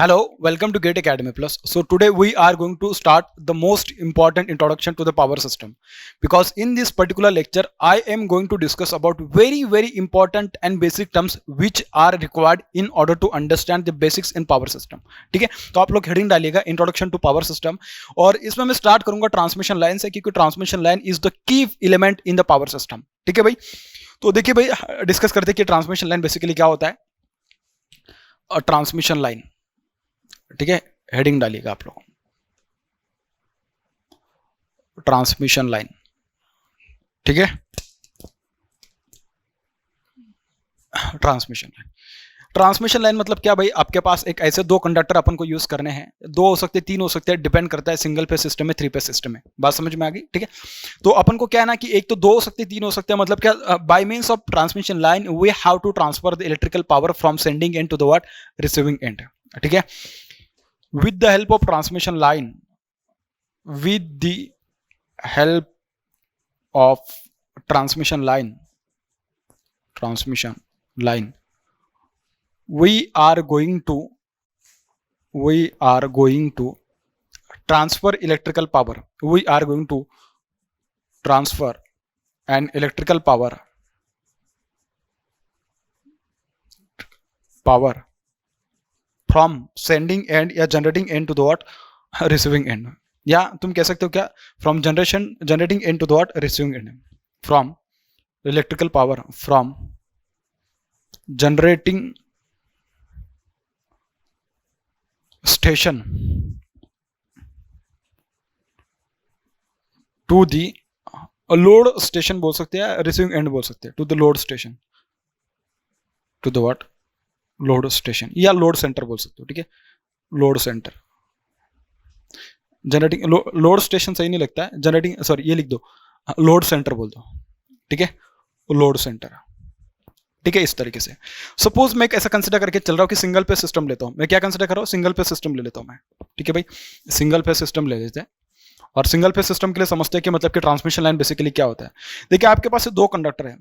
Hello, welcome to Gate Academy Plus. So today we are going to start the most important introduction to the power system, because in this particular lecture I am going to discuss about very important and basic terms which are required in order to understand the basics in power system. ठीक है, तो आप लोग heading डालिएगा introduction to power system, और इसमें मैं start करूंगा ट्रांसमिशन लाइन से, क्योंकि transmission line is the key element in the power system. ठीक है भाई, तो देखिए भाई डिस्कस करते हैं कि ट्रांसमिशन लाइन बेसिकली क्या होता है. ट्रांसमिशन लाइन, ठीक है, हेडिंग डालिएगा आप लोग ट्रांसमिशन लाइन. ठीक है, ट्रांसमिशन लाइन मतलब क्या भाई, आपके पास एक ऐसे दो कंडक्टर अपन को यूज करने हैं. दो हो सकते हैं, तीन हो सकते हैं, डिपेंड करता है सिंगल फेज सिस्टम में, थ्री फेज सिस्टम में. बात समझ में आ गई. ठीक है, तो अपन को क्या है ना कि एक तो दो हो सकते हैं, तीन हो सकते हैं, मतलब क्या, by means of transmission line we have to transfer the electrical power from sending end to the what, receiving end. ठीक है, with the help of transmission line, with the help of transmission line, we are going to transfer electrical power. We are going to transfer an electrical power from sending end या generating end to the what, receiving end. या तुम कह सकते हो क्या, from generating end to the what, receiving end. From electrical power from generating station to the load station बोल सकते हैं, रिसीविंग एंड बोल सकते हैं, to the load station, to the what, load station, या लोड सेंटर बोल सकते हो. ठीक है, load center. Generating load station सही नहीं लगता है, जनरेटिंग, सॉरी ये लिख दो, लोड सेंटर बोल दो. ठीक है, लोड सेंटर. ठीक है, इस तरीके से. सपोज मैं एक ऐसा कंसिडर करके चल रहा हूं कि सिंगल पे सिस्टम लेता हूं. मैं क्या कंसिडर कर रहा हूं, सिंगल पे सिस्टम ले लेता हूं मैं. ठीक है भाई, सिंगल पे सिस्टम ले लेते हैं, और सिंगल पे सिस्टम के लिए समझते हैं कि मतलब कि ट्रांसमिशन लाइन बेसिकली क्या होता है. देखिए आपके पास दो कंडक्टर है,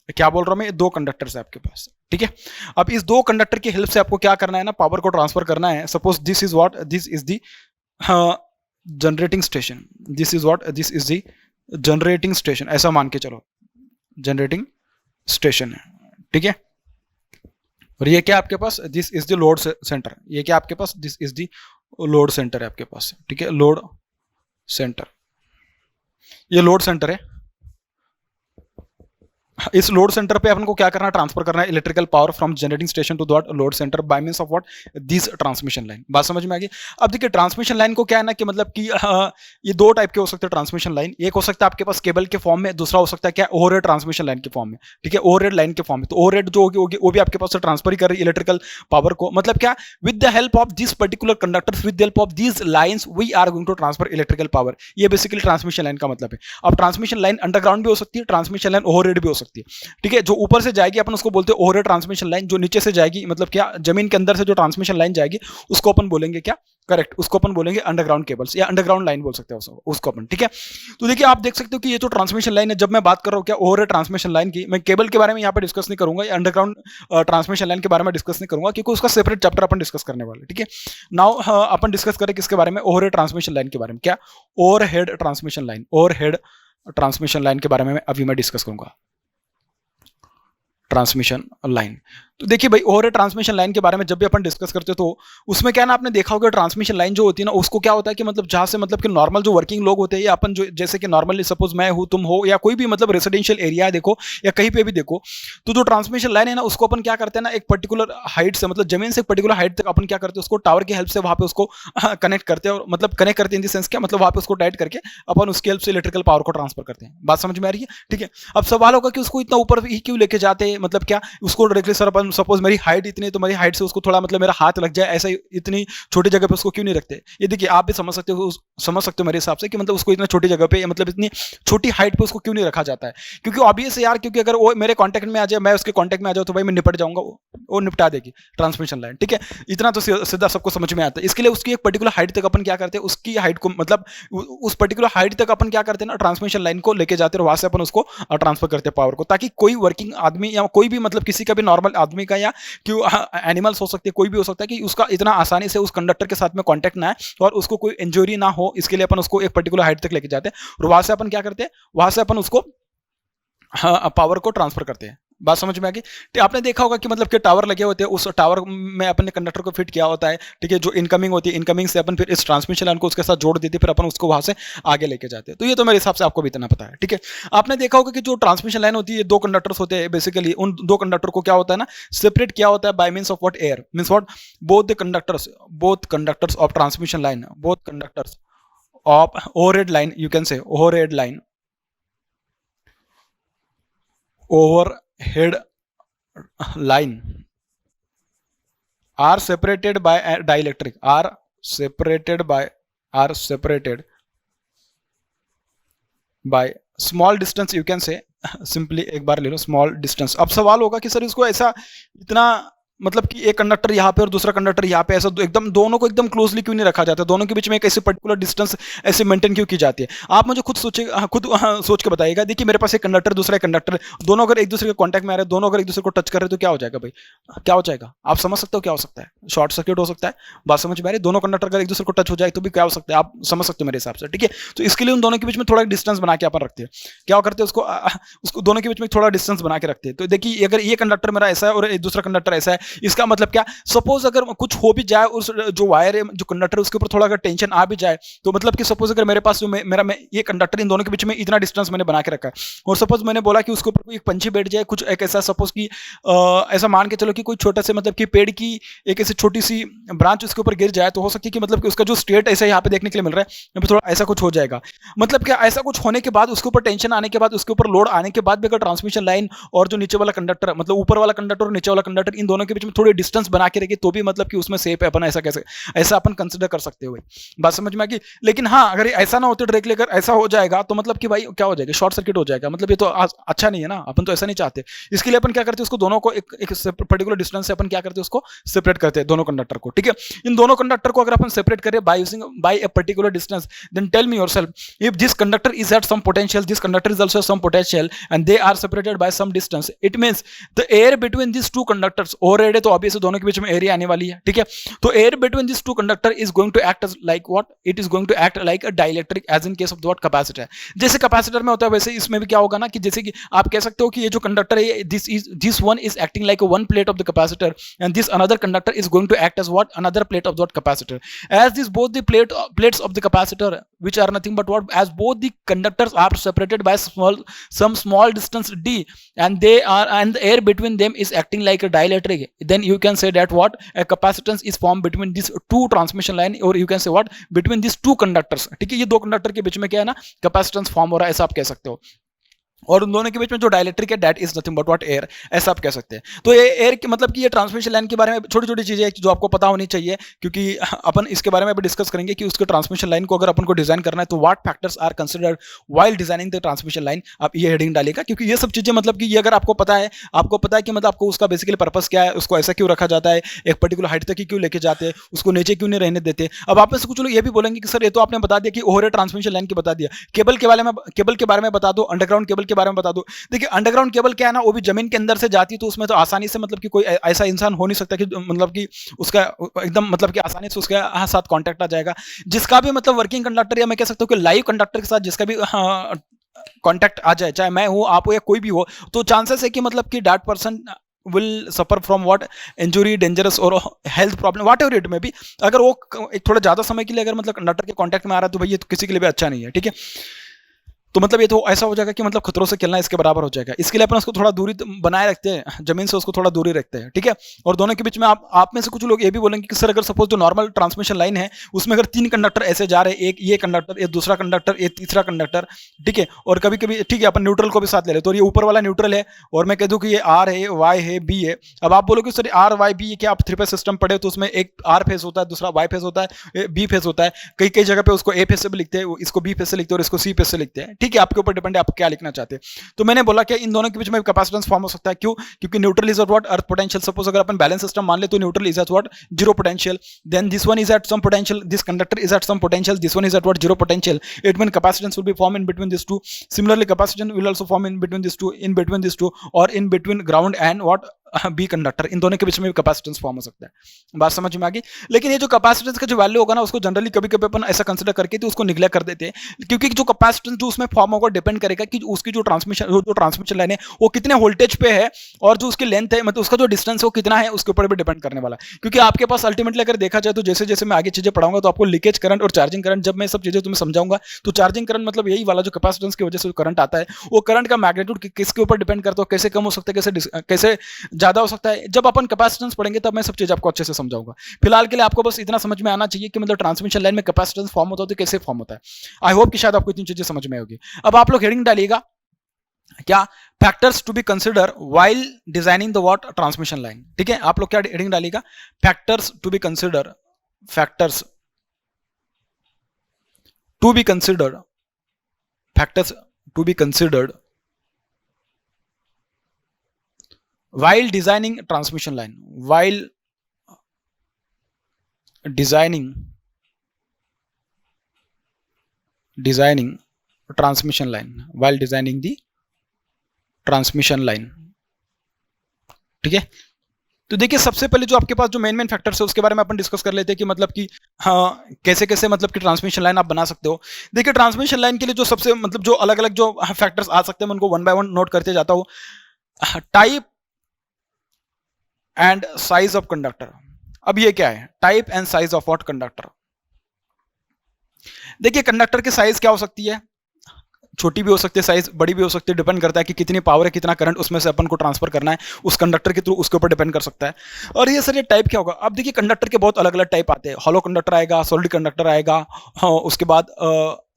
क्या बोल रहा हूं मैं, दो कंडक्टर्स है आपके पास. ठीक है, अब इस दो कंडक्टर की हेल्प से आपको क्या करना है ना, पावर को ट्रांसफर करना है. Suppose this is what, this is the generating station, this is what, this is the generating station, ऐसा मान के चलो जनरेटिंग स्टेशन है. ठीक है, और ये क्या आपके पास, this is the load center. ये क्या आपके पास, this is the load center है आपके पास. ठीक है, लोड सेंटर, ये लोड सेंटर है. इस लोड सेंटर पे अपन को क्या करना है, ट्रांसफर करना है electrical power from generating station to the load centre by means of what, this transmission line. बात समझ में आ गई. अब देखिए ट्रांसमिशन लाइन को क्या है ना कि मतलब कि ये दो टाइप के हो सकते हैं ट्रांसमिशन लाइन. एक हो सकता है आपके पास केबल के फॉर्म में, दूसरा हो सकता है क्या, ओवरहेड ट्रांसमिशन लाइन के फॉर्म में. ठीक है, ओवरहेड लाइन के फॉर्म में. तो ओवरहेड जो होगी वो भी आपके पास ट्रांसफर ही कर रही है इलेक्ट्रिकल पावर को. मतलब क्या, with the help of this particular conductors, with the help of these lines we are going to transfer electrical power. ये बेसिकली ट्रांसमिशन लाइन का मतलब है. अब ट्रांसमिशन लाइन अंडरग्राउंड भी हो सकती है, ट्रांसमिशन लाइन ओवरहेड भी हो सकती है. ठीक है, जो ऊपर से जाएगी अपन उसको बोलते हैं ओवरहेड ट्रांसमिशन लाइन, जो नीचे से जाएगी मतलब क्या, जमीन के अंदर से जो ट्रांसमिशन लाइन जाएगी उसको अपन बोलेंगे क्या, करेक्ट, उसको अपन बोलेंगे अंडरग्राउंड केबल्स या अंडरग्राउंड लाइन बोल सकते हैं उसको अपन. ठीक है, तो देखिए आप देख सकते हो कि ये जो ट्रांसमिशन लाइन है, जब मैं बात कर रहा हूं क्या ओवरहेड ट्रांसमिशन लाइन की, मैं केबल के बारे में यहाँ पे डिस्कस नहीं करूंगा, या अंडरग्राउंड ट्रांसमिशन लाइन के बारे में डिस्कस नहीं करूंगा, क्योंकि उसका सेपरेट चैप्टर अपन डिस्कस करने वाले. ठीक है, नाउ अपन डिस्कस करें किसके बारे में, ओवरहेड ट्रांसमिशन लाइन के बारे में. क्या, overhead transmission line, overhead transmission line के बारे में अभी मैं डिस्कस करूंगा, ट्रांसमिशन लाइन. तो देखिए भाई ओवरहेड ट्रांसमिशन लाइन के बारे में जब भी अपन डिस्कस करते हो तो उसमें क्या ना, आपने देखा होगा ट्रांसमिशन लाइन जो होती है ना, उसको क्या होता है कि मतलब जहां से मतलब कि नॉर्मल जो वर्किंग लोग होते हैं, या अपन जो जैसे कि नॉर्मली सपोज मैं हूं, तुम हो, या कोई भी मतलब रेसिडेंशियल एरिया है देखो, या कहीं पे भी देखो, तो जो ट्रांसमिशन लाइन है ना उसको अपन क्या करते हैं ना, एक पर्टिकुलर हाइट से, मतलब जमीन से एक पर्टिकुलर हाइट तक अपन क्या करते हैं, उसको टावर की हेल्प से वहां पे उसको कनेक्ट करते हैं. और मतलब कनेक्ट करते हैं इन द सेंस क्या, मतलब वहां पे उसको टाइट करके अपन उसकी हेल्प से इलेक्ट्रिकल पावर को ट्रांसफर करते हैं. बात समझ में आ रही है. ठीक है, अब सवाल होगा कि उसको इतना ऊपर ही क्यों लेके जाते हैं, मतलब क्या, उसको डायरेक्टली सर अपन सपोज मेरी हाइट इतनी, तो मेरी हाइट से उसको थोड़ा मतलब मेरा हाथ लग जाए, ऐसा इतनी छोटी जगह पे उसको क्यों नहीं रखते. ये देखिए आप भी समझ सकते हो मेरे हिसाब से कि मतलब उसको इतना छोटी जगह पे, मतलब इतनी छोटी हाइट पे उसको क्यों नहीं रखा जाता है. क्योंकि ऑब्वियस यार, क्योंकि अगर वो मेरे कांटेक्ट में आ जाए, मैं उसके कांटेक्ट में आ जाऊँ, तो भाई मैं निपट जाऊंगा, वो निपटा देगी ट्रांसमिशन लाइन. ठीक है, इतना तो सीधा सबको समझ में आता है. इसके लिए उसकी एक पर्टिकुलर हाइट तक अपन क्या करते हैं, उसकी हाइट को मतलब उस पर्टिकुलर हाइट तक अपन क्या करते हैं ना, ट्रांसमिशन लाइन को लेके जाते हैं, और वहां से अपन उसको ट्रांसफर करते हैं पावर को, ताकि कोई वर्किंग आदमी या कोई भी मतलब किसी का भी नॉर्मल आदमी आदमी का या कि एनिमल्स हो सकते हैं, कोई भी हो सकता है कि उसका इतना आसानी से उस कंडक्टर के साथ में कांटेक्ट ना आए और उसको कोई इंजरी ना हो, इसके लिए अपन उसको एक पर्टिकुलर हाइट तक लेके जाते हैं और वहां से अपन क्या करते हैं, वहां से अपन उसको पावर को ट्रांसफर करते हैं। बात समझ में आ गई? तो आपने देखा होगा कि मतलब कि टावर लगे होते हैं, उस टावर में अपन ने कंडक्टर को फिट किया होता है, ठीक है, जो इनकमिंग होती है, इनकमिंग से अपन फिर इस ट्रांसमिशन लाइन को उसके साथ जोड़ देते हैं, फिर अपन उसको वहां से आगे लेके जाते हैं। तो ये तो मेरे हिसाब से आपको भी इतना पता है, ठीक है। आपने देखा होगा कि जो ट्रांसमिशन लाइन होती है, दो कंडक्टर्स होते हैं बेसिकली, उन दो कंडक्टर को क्या होता है ना, सेपरेट किया होता है bye means of what, air, means what, both conductors of transmission line, both conductors of overhead line, you can से overhead line, overhead line are separated by a dielectric, are separated by small distance, you can say simply एक बार ले लो small distance। अब सवाल होगा कि sir इसको ऐसा इतना मतलब कि एक कंडक्टर यहाँ पे और दूसरा कंडक्टर यहाँ पे, ऐसा एकदम दोनों को एकदम क्लोजली क्यों नहीं रखा जाता, दोनों के बीच में एक ऐसी पर्टिकुलर डिस्टेंस ऐसे मेंटेन क्यों की जाती है? आप मुझे खुद सोच के बताइएगा। देखिए मेरे पास एक कंडक्टर, दूसरा एक कंडक्टर, दोनों अगर एक दूसरे के कांटेक्ट में आ रहे हैं, दोनों अगर एक दूसरे को टच कर रहे हैं, तो क्या हो जाएगा भाई? क्या हो जाएगा? आप समझ सकते हो क्या हो सकता है? शॉर्ट सर्किट हो सकता है। बात समझ में आ रही है? दोनों कंडक्टर अगर एक दूसरे को टच हो जाए तो भी क्या हो सकता है, आप समझ सकते हो मेरे हिसाब से, ठीक है। तो इसके लिए उन दोनों के बीच में थोड़ा डिस्टेंस बना के अपन रखते हैं, क्या करते हैं उसको दोनों के बीच में थोड़ा डिस्टेंस बना के रखते हैं। तो देखिए अगर ये कंडक्टर मेरा ऐसा है और दूसरा कंडक्टर ऐसा है, इसका मतलब क्या, सपोज अगर कुछ हो भी जाए, उस जो वायर है, जो कंडक्टर है, उसके ऊपर थोड़ा अगर टेंशन आ भी जाए, तो मतलब कि सपोज अगर मेरे पास जो मेरा ये कंडक्टर, इन दोनों के बीच में इतना डिस्टेंस मैंने बना के रखा है, और सपोज मैंने बोला कि उसके ऊपर कोई एक पंछी बैठ जाए, कुछ एक ऐसा सपोज कि ऐसा मान के चलो कि कोई छोटा से मतलब कि पेड़ की एक ऐसी छोटी सी ब्रांच उसके ऊपर गिर जाए, तो हो सकती है कि मतलब कि उसका जो स्टेट ऐसा यहाँ पे देखने के लिए मिल रहा है, थोड़ा ऐसा कुछ हो जाएगा। मतलब क्या, ऐसा कुछ होने के बाद, उसके ऊपर टेंशन आने के बाद, उसके ऊपर लोड आने के बाद भी अगर ट्रांसमिशन लाइन और जो नीचे वाला कंडक्टर, मतलब ऊपर वाला कंडक्टर और नीचे वाला कंडक्टर, इन दोनों के बीच में थोड़ी डिस्टेंस बना के रखिए, तो भी मतलब कि उसमें सेफ है, अपन ऐसा कैसे, ऐसा अपन कंसिडर कर सकते हो। बात समझ में आ गई? लेकिन हाँ, अगर ऐसा ना होते डायरेक्टली, अगर ऐसा हो जाएगा तो मतलब कि भाई क्या हो जाएगा, शॉर्ट सर्किट हो जाएगा। मतलब ये तो अच्छा नहीं है ना, अपन तो ऐसा नहीं चाहते। इसके लिए अपन क्या करते हैं, उसको दोनों को एक पर्टिकुलर डिस्टेंस से अपन क्या करते हैं, उसको सेपरेट करते हैं दोनों कंडक्टर को, ठीक है। इन दोनों कंडक्टर को अगर अपन सेपरेट करें by a particular distance, then tell me yourself, if this conductor is at some potential, this conductor is also some potential, and they are separated by some distance, it means the air between these two conductors, overhead है तो obviously दोनों के बीच में area आने वाली है, ठीक है। तो air between these two conductor is going to act as like what, it is going to act like a dielectric as in case of what, capacitor। जैसे कैपेसिटर में होता है वैसे इसमें भी क्या होगा ना, कि जैसे कि आप कह सकते हो कि ये जो कंडक्टर है, this one is acting like a one plate of the capacitor, and this another conductor is going to act as what, another plate of that capacitor, as this both the plates of the capacitor, which are nothing but what, as both the conductors are separated by some small distance d, and the air between them is acting like a dielectric, then you can say that what, a capacitance is formed between these two transmission line, or you can say what, between these two conductors, ठीक है। ये दो conductor के बीच में क्या है ना, capacitance form हो रहा है, ऐसा आप कह सकते हो। और उन दोनों के बीच में जो डायलेक्ट्रिक है, that is nothing but what, air, ऐसा आप कह सकते हैं। तो ये एयर की मतलब कि ये ट्रांसमिशन लाइन के बारे में छोटी छोटी चीजें जो आपको पता होनी चाहिए, क्योंकि अपन इसके बारे में भी डिस्कस करेंगे कि उसके ट्रांसमिशन लाइन को अगर अपन को डिजाइन करना है तो what factors are considered while designing the transmission line. आप ये हेडिंग डालिएगा, क्योंकि ये सब चीजें मतलब कि ये अगर आपको पता है कि मतलब आपको उसका बेसिकली पर्पस क्या है, उसको ऐसा क्यों रखा जाता है, एक पर्टिकुलर हाइट तक ही क्यों लेके जाते हैं, उसको नीचे क्यों नहीं रहने देते। अब आप में से कुछ लोग ये भी बोलेंगे कि सर ये तो आपने बता दिया कि ओवरहेड ट्रांसमिशन लाइन की बता दिया, केबल के बारे में बता दो, अंडरग्राउंड केबल के बारे में बता दो। देखिए अंडरग्राउंड केबल क्या है ना, वो भी जमीन के अंदर से जाती है, तो उसमें तो आसानी से मतलब कि कोई ऐसा इंसान हो नहीं सकता कि मतलब कि उसका एकदम मतलब कि आसानी से उसके साथ कांटेक्ट आ जाएगा। जिसका भी मतलब वर्किंग कंडक्टर, या मैं कह सकता हूँ कि लाइव कंडक्टर के साथ जिसका भी कांटेक्ट आ जाए, चाहे मैं हूँ, आप हो या कोई भी हो, तो चांसेस है कि मतलब कि that person will suffer from what, injury, dangerous और health problem, whatever it may be। अगर वो एक थोड़ा ज्यादा समय के लिए अगर मतलब कंडक्टर के कांटेक्ट में आ रहा है, तो भाई ये तो किसी के लिए भी अच्छा नहीं है, ठीक है। तो मतलब ये तो ऐसा हो जाएगा कि मतलब खतरों से खेलना इसके बराबर हो जाएगा। इसके लिए अपन उसको थोड़ा दूरी बनाए रखते हैं, जमीन से उसको थोड़ा दूरी रखते हैं, ठीक है। और दोनों के बीच में आप में से कुछ लोग ये भी बोलेंगे कि सर अगर सपोज जो नॉर्मल ट्रांसमिशन लाइन है उसमें अगर तीन कंडक्टर ऐसे जा रहे हैं, एक ये कंडक्टर, एक दूसरा कंडक्टर, एक तीसरा कंडक्टर, ठीक है, और कभी कभी ठीक है अपन न्यूट्रल को भी साथ ले लेते, तो ये ऊपर वाला न्यूट्रल है और मैं कह दूं कि ये आर है, वाई है, बी है। अब आप बोलोगे सर आर वाई बी क्या, आप थ्री फेज सिस्टम पढ़े तो उसमें एक आर फेज होता है, दूसरा वाई फेज होता है, बी फेज होता है, कई कई जगह पे उसको ए फेज से भी लिखते हैं, इसको बी फेज से लिखते हैं और इसको सी फेज से लिखते हैं, ठीक है। आपके ऊपर डिपेंड है आप क्या लिखना चाहते हैं। तो मैंने बोला कि इन दोनों के बीच में कैपेसिटेंस फॉर्म हो सकता है, क्यों, क्योंकि neutral is at what, earth potential. Suppose अगर अपन बैलेंस सिस्टम मान ले तो neutral is at what, zero potential, then this one is at some potential, this conductor is at some potential, this one is at what, zero potential. It mean capacitance will be form in between this two. Similarly capacitance will also form in between this two, or in between ground and what, B conductor, इन दोनों के बीच में भी capacitance form हो सकता है। बात समझ में आ गई। लेकिन ये जो कैपेसिटेंस का जो वैल्यू होगा ना, उसको जनरली कभी कभी अपन ऐसा कंसिडर करके तो उसको निगलेक्ट कर देते हैं, क्योंकि जो कैपेसिटेंस जो उसमें फॉर्म होगा डिपेंड करेगा कि उसकी जो ट्रांसमिशन लाइन है वो कितने वोल्टेज पे है, और जो उसकी लेंथ है मतलब उसका जो डिस्टेंस है वो कितना है, उसके ऊपर भी डिपेंड करने वाला है। क्योंकि आपके पास अल्टीमेटली अगर देखा जाए तो जैसे जैसे मैं आगे चीजें पढ़ाऊंगा तो आपको लीकेज करंट और चार्जिंग करंट, जब मैं सब चीजें तुम्हें समझाऊंगा तो चार्जिंग करंट मतलब यही वाला जो कैपेसिटेंस की वजह से जो करंट आता है, वो करंट का मैग्नीट्यूड किसके ऊपर डिपेंड करता है, कैसे कम हो सकता है, कैसे ज्यादा हो सकता है। जब अपन कैपेसिटेंस पढ़ेंगे तब मैं सब चीज आपको अच्छे से समझाऊंगा। फिलहाल के लिए आपको बस इतना समझ में आना चाहिए कि मतलब ट्रांसमिशन लाइन में कैपेसिटेंस फॉर्म होता है तो कैसे फॉर्म होता है। आई होप कि शायद आपको इतनी चीजें समझ में होगी। अब आप लोग हेडिंग डालिएगा क्या, factors to be consider while designing the what transmission line. ठीक है, आप लोग क्या हेडिंग डालिएगा, factors to be consider, factors to be considered, factors to be considered while designing transmission line, while designing transmission line, while designing the transmission line। ठीक है, तो देखिए सबसे पहले जो आपके पास जो मेन फैक्टर्स है उसके बारे में अपन डिस्कस कर लेते हैं कि मतलब कि हाँ कैसे कैसे मतलब कि ट्रांसमिशन लाइन आप बना सकते हो। देखिए ट्रांसमिशन लाइन के लिए जो सबसे मतलब जो अलग अलग जो फैक्टर्स आ सकते हैं मैं उनको वन बाय वन नोट करते जाता हूँ। Type and size of conductor. अब ये क्या है, type and size of what conductor. देखिए कंडक्टर की साइज क्या हो सकती है, छोटी भी हो सकती है साइज, बड़ी भी हो सकती है, डिपेंड करता है कि कितनी पावर है, कितना करंट उसमें से अपन को ट्रांसफर करना है उस कंडक्टर के थ्रू, उसके ऊपर डिपेंड कर सकता है। और ये सर ये टाइप क्या होगा, अब देखिए कंडक्टर के बहुत अलग अलग टाइप आते हैं। हॉलो कंडक्टर आएगा, सॉलिड कंडक्टर आएगा, हाँ, उसके बाद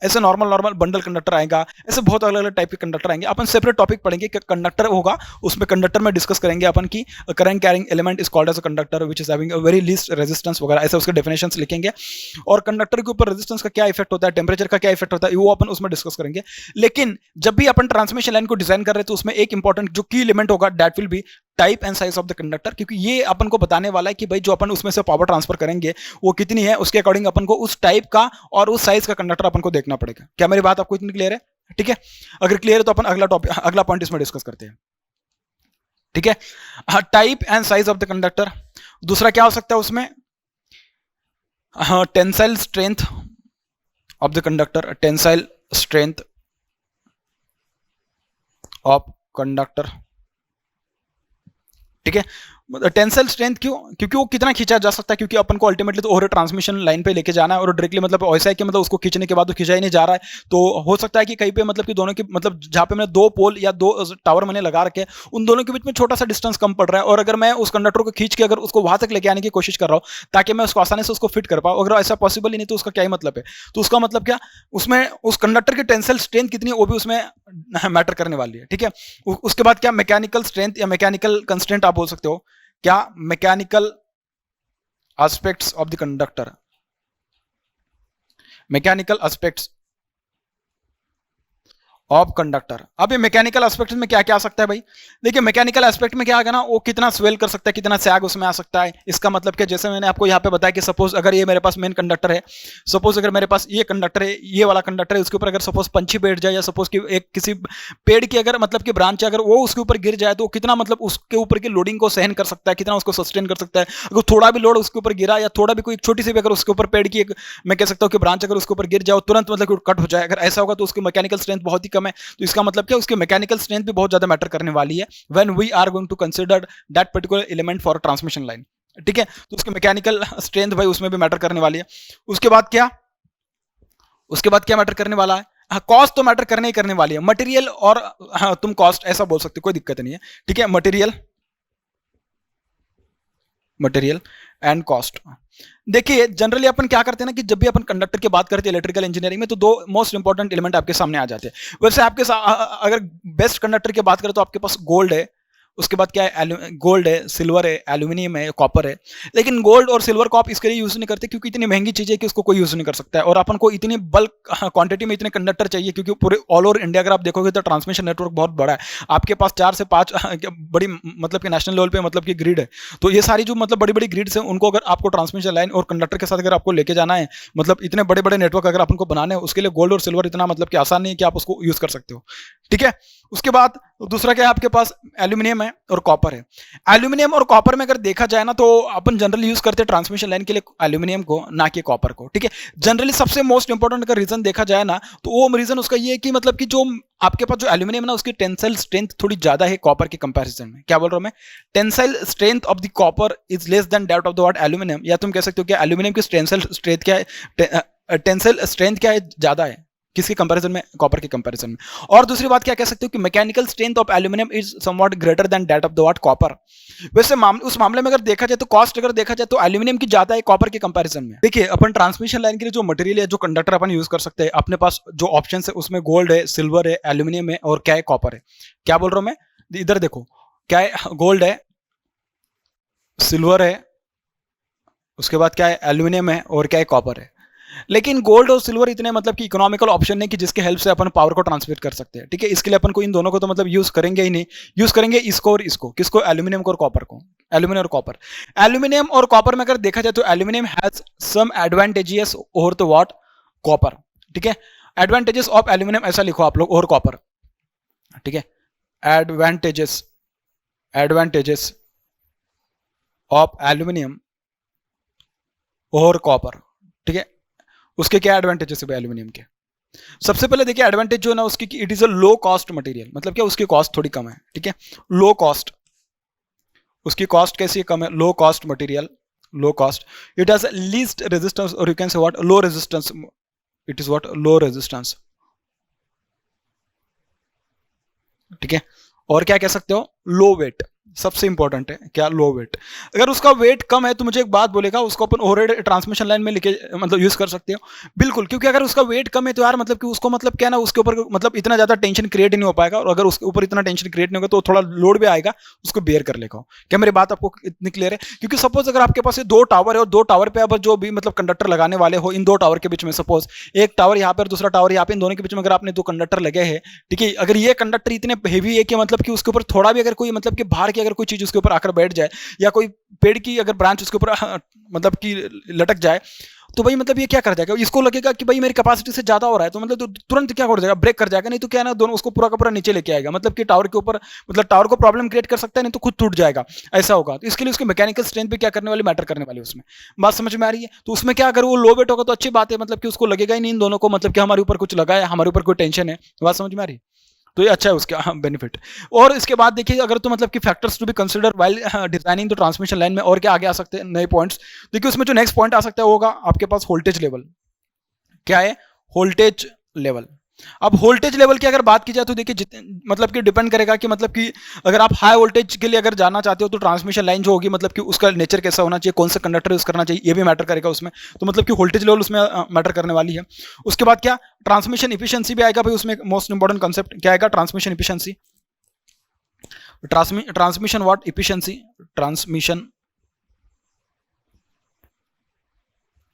ऐसे नॉर्मल बंडल कंडक्टर आएगा, ऐसे बहुत अलग अलग टाइप के कंडक्टर आएंगे। अपन सेपरेट टॉपिक पढ़ेंगे कि कंडक्टर होगा, उसमें कंडक्टर में डिस्कस करेंगे अपन की current carrying element is called as a conductor which is having a very least resistance वगैरह, ऐसे उसके डेफिनेशंस लिखेंगे। और कंडक्टर के ऊपर रेजिस्टेंस का क्या इफेक्ट होता है, टेम्परेचर का क्या इफेक्ट होता है, वो अपन उसमें डिस्कस करेंगे। लेकिन जब भी अपन ट्रांसमिशन लाइन को डिजाइन कर रहे हैं तो उसमें एक इंपॉर्टेंट जो की एलिमेंट होगा that will B type and size of the conductor, क्योंकि ये अपन को बताने वाला है कि भाई जो अपन उसमें से पावर ट्रांसफर करेंगे वो कितनी है, उसके अकॉर्डिंग अपन को उस टाइप का और उस साइज का कंडक्टर अपन को देखना पड़ेगा। क्या मेरी बात आपको इतनी क्लियर है? ठीक है, अगर क्लियर है तो अपन अगला पॉइंट इसमें डिस्कस करते हैं। ठीक है, type and size of the conductor. दूसरा क्या हो सकता है उसमें, tensile strength of the conductor, tensile strength of conductor. ठीक है, टेंसाइल स्ट्रेंथ क्यों, क्योंकि वो कितना खींचा जा सकता है, क्योंकि अपन को अल्टीमेटली तो और ट्रांसमिशन लाइन पे लेके जाना है और डायरेक्टली मतलब ऐसा है कि मतलब उसको खींचने के बाद तो खींचा ही नहीं जा रहा है, तो हो सकता है कि कहीं पे मतलब कि दोनों की मतलब जहाँ पे मैंने दो पोल या दो टावर मैंने लगा रखे उन दोनों के बीच में छोटा सा डिस्टेंस कम पड़ रहा है, और अगर मैं उस कंडक्टर को खींच के अगर उसको वहां तक लेके आने की कोशिश कर रहा हूँ ताकि मैं उसको आसानी से उसको फिट कर पाऊँ, अगर ऐसा पॉसिबल ही नहीं तो उसका क्या ही मतलब है। तो उसका मतलब क्या, उसमें उस कंडक्टर की टेंसाइल स्ट्रेंथ कितनी है वो भी उसमें मैटर करने वाली है। ठीक है, उसके बाद क्या, मैकेनिकल स्ट्रेंथ या मैकेनिकल कंस्ट्रेंट आप बोल सकते हो, क्या mechanical aspects of the conductor, mechanical aspects of conductor. अब ये मैकेनिकल एस्पेक्ट में क्या क्या आ सकता है भाई, देखिए मैकेनिकल एस्पेक्ट में क्या आएगा ना, वो कितना स्वेल कर सकता है, कितना सैग उसमें आ सकता है। इसका मतलब कि जैसे मैंने आपको यहाँ पे बताया कि सपोज अगर ये मेरे पास मेन कंडक्टर है, सपोज अगर मेरे पास ये कंडक्टर है, ये वाला कंडक्टर है, उसके ऊपर अगर सपोज पंछी बैठ जाए या सपोज कि एक किसी पेड़ की अगर मतलब कि ब्रांच अगर वो उसके ऊपर गिर जाए तो कितना मतलब उसके ऊपर की लोडिंग को सहन कर सकता है, कितना उसको सस्टेन कर सकता है। अगर थोड़ा भी लोड उसके ऊपर गिरा या थोड़ा भी कोई छोटी सी भी अगर उसके ऊपर पेड़ की एक मैं कह सकता हूँ कि ब्रांच अगर उसके ऊपर गिर जाए तुरंत मतलब कट हो जाए, अगर ऐसा होगा तो उसकी मैकेनिकल स्ट्रेंथ बहुत ही कम है। तो इसका मतलब क्या, उसकी मैकेनिकल स्ट्रेंथ भी बहुत ज्यादा मैटर करने वाली है when we are going to consider that particular element for transmission line. ठीक है, तो उसकी मैकेनिकल स्ट्रेंथ भाई उसमें भी मैटर करने वाली है। उसके बाद क्या, उसके बाद क्या मैटर करने वाला है, हाँ कॉस्ट तो मैटर करने ही करने वाली है, मटेरियल और हाँ तुम कॉस्ट ऐसा बोल सकते हो, कोई दिक्कत नहीं है। ठीक है, मटेरियल एंड कॉस्ट। देखिए जनरली अपन क्या करते हैं ना कि जब भी अपन कंडक्टर की बात करते हैं इलेक्ट्रिकल इंजीनियरिंग में तो दो मोस्ट इंपॉर्टेंट एलिमेंट आपके सामने आ जाते हैं। वैसे आपके अगर बेस्ट कंडक्टर की बात करें तो आपके पास गोल्ड है, उसके बाद क्या है, गोल्ड है, सिल्वर है, एल्यूमिनियम है, कॉपर है। लेकिन गोल्ड और सिल्वर को आप इसके लिए यूज नहीं करते क्योंकि इतनी महंगी चीज है कि उसको कोई यूज नहीं कर सकता है, और अपन को इतनी बल्क क्वांटिटी में इतने कंडक्टर चाहिए क्योंकि पूरे ऑल ओवर इंडिया अगर आप देखोगे तो ट्रांसमिशन नेटवर्क बहुत बड़ा है। आपके पास 4 से 5 बड़ी मतलब कि नेशनल लेवल पे मतलब कि ग्रिड है। तो ये सारी जो मतलब बड़ी बड़ी ग्रिड्स हैं उनको अगर आपको ट्रांसमिशन लाइन और कंडक्टर के साथ अगर आपको लेके जाना है, मतलब इतने बड़े बड़े नेटवर्क अगर अपन को बनाने हैं, उसके लिए गोल्ड और सिल्वर इतना मतलब कि आसान नहीं है कि आप उसको यूज कर सकते हो। ठीक है, उसके बाद दूसरा क्या है आपके पास, एल्यूमिनियम है और कॉपर है। एल्यूमिनियम और कॉपर में अगर देखा जाए ना तो अपन जनरली यूज करते हैं ट्रांसमिशन लाइन के लिए एल्यूमिनियम को, ना कि कॉपर को, ठीक है। जनरली सबसे मोस्ट इंपॉर्टेंट अगर रीजन देखा जाए ना तो वो रीजन उसका ये है कि मतलब कि जो आपके पास जो एल्यूमिनियम है ना उसकी टेंसाइल स्ट्रेंथ थोड़ी ज्यादा है कॉपर के कंपैरिजन में। क्या बोल रहा हूं मैं, tensile strength of the copper is less than that of the what aluminium, या तुम कह सकते हो कि एल्यूमिनियम की टेंसाइल स्ट्रेंथ क्या है, टेंसाइल स्ट्रेंथ क्या है, ज्यादा है किसके कंपैरिजन में, कॉपर के कंपैरिजन में। और दूसरी बात क्या कह सकते हो कि mechanical strength of aluminium is somewhat greater than that of the what copper. वैसे उस मामले में अगर देखा जाए तो कॉस्ट अगर देखा जाए तो एल्यूमिनियम की ज्यादा है कॉपर के कंपैरिजन में। देखिए अपन ट्रांसमिशन लाइन के लिए जो मटेरियल है, जो कंडक्टर अपन यूज कर सकते हैं, अपने पास जो ऑप्शन है उसमें गोल्ड है, सिल्वर है, एल्यूमिनियम है और क्या है, कॉपर है। क्या बोल रहा हूं मैं, इधर देखो क्या है, गोल्ड है, सिल्वर है, उसके बाद क्या है, एल्यूमिनियम है और क्या है, कॉपर है। लेकिन गोल्ड और सिल्वर इतने मतलब कि इकोनॉमिकल ऑप्शन है कि जिसके हेल्प से अपन पावर को ट्रांसमिट कर सकते हैं, ठीक है। इसके लिए अपन को इन दोनों को तो मतलब यूज करेंगे ही नहीं, यूज करेंगे इसको और इसको, किसको, एल्यूमिनियम को और कॉपर को, एल्यूमिनियम और कॉपर। एल्यूमिनियम और कॉपर में अगर देखा जाए तो aluminium has some advantages over the what copper, ठीक है। एडवांटेजेस ऑफ एल्यूमिनियम ऐसा लिखो आप लोग, और कॉपर, ठीक है। एडवांटेजेस, एडवांटेजेस ऑफ एल्यूमिनियम और कॉपर, ठीक है। उसके क्या एडवांटेजेस है एल्यूमिनियम के, सबसे पहले देखिए एडवांटेज जो है ना उसकी, it is a low cost material, मतलब क्या उसकी कॉस्ट थोड़ी कम है, ठीक है। लो कॉस्ट, उसकी कॉस्ट कैसी है, कम है, low cost material, low cost. It has least resistance और you can say what, low resistance, it is what, low resistance, ठीक है। और क्या कह सकते हो, लो वेट, सबसे इंपॉर्टेंट है क्या, लो वेट। अगर उसका वेट कम है तो मुझे एक बात बोलेगा, उसको अपन ओवरहेड ट्रांसमिशन लाइन में लेके मतलब यूज कर सकते हो, बिल्कुल। क्योंकि अगर उसका वेट कम है तो यार मतलब कि उसको मतलब क्या ना उसके ऊपर मतलब इतना ज्यादा टेंशन क्रिएट ही नहीं हो पाएगा, और अगर उसके ऊपर इतना टेंशन क्रिएट नहीं होगा तो थोड़ा लोड भी आएगा, उसको बेयर कर लेगा। क्या मेरी बात आपको इतनी क्लियर है? क्योंकि सपोज अगर आपके पास दो टावर है और दो टावर पे अब जो भी मतलब कंडक्टर लगाने वाले हो, इन दो टावर के बीच में सपोज एक टावर यहाँ पे और दूसरा टावर यहाँ पे, इन दोनों के बीच में अगर आपने दो कंडक्टर लगे हैं, ठीक है। अगर ये कंडक्टर इतने हेवी है कि मतलब कि उसके ऊपर थोड़ा भी अगर कोई मतलब कि बाहर की अगर कोई चीज उसके ऊपर आकर बैठ जाए, या कोई पेड़ की अगर ब्रांच उसके ऊपर मतलब कि लटक जाए, तो भाई मतलब ये क्या कर जाएगा, इसको लगेगा कि भाई मेरी कैपेसिटी से ज्यादा हो रहा है, तो मतलब तो तुरंत क्या कर जाएगा, ब्रेक कर जाएगा। नहीं तो क्या है ना, दोनों उसको पूरा का पूरा नीचे लेके आएगा, मतलब कि टावर के ऊपर मतलब टावर को प्रॉब्लम क्रिएट कर सकता है, नहीं तो खुद टूट जाएगा, ऐसा होगा। तो इसके लिए उसकी मैकेनिकल स्ट्रेंथ भी क्या करने वाली, मैटर करने वाली उसमें। बात समझ में आ रही है? तो उसमें क्या, अगर वो लो वेट होगा तो अच्छी बात है, मतलब कि उसको लगेगा ही नहीं इन दोनों को, मतलब कि हमारे ऊपर कुछ लगा है, हमारे ऊपर कोई टेंशन है। बात समझ में आ रही है? तो ये अच्छा है उसका बेनिफिट। और इसके बाद देखिए अगर तो मतलब कि factors to be consider while designing the transmission line में, और क्या आगे आ सकते हैं नए पॉइंट्स। देखिए उसमें जो नेक्स्ट पॉइंट आ सकता है वो होगा आपके पास वोल्टेज लेवल। क्या है, वोल्टेज लेवल। अब वोल्टेज लेवल की अगर बात की जाए तो देखिए मतलब कि डिपेंड करेगा कि मतलब कि अगर आप हाई वोल्टेज के लिए अगर जाना चाहते हो तो ट्रांसमिशन लाइन जो होगी मतलब कि उसका नेचर कैसा होना चाहिए, कौन सा कंडक्टर यूज करना चाहिए, ये भी मैटर करेगा उसमें। तो मतलब कि वोल्टेज लेवल उसमें मैटर करने वाली है। उसके बाद क्या, ट्रांसमिशन इफिशियंसी भी आएगा भाई उसमें। मोस्ट इंपॉर्टेंट कंसेप्ट क्या आएगा, transmission efficiency. Transmission what, efficiency, transmission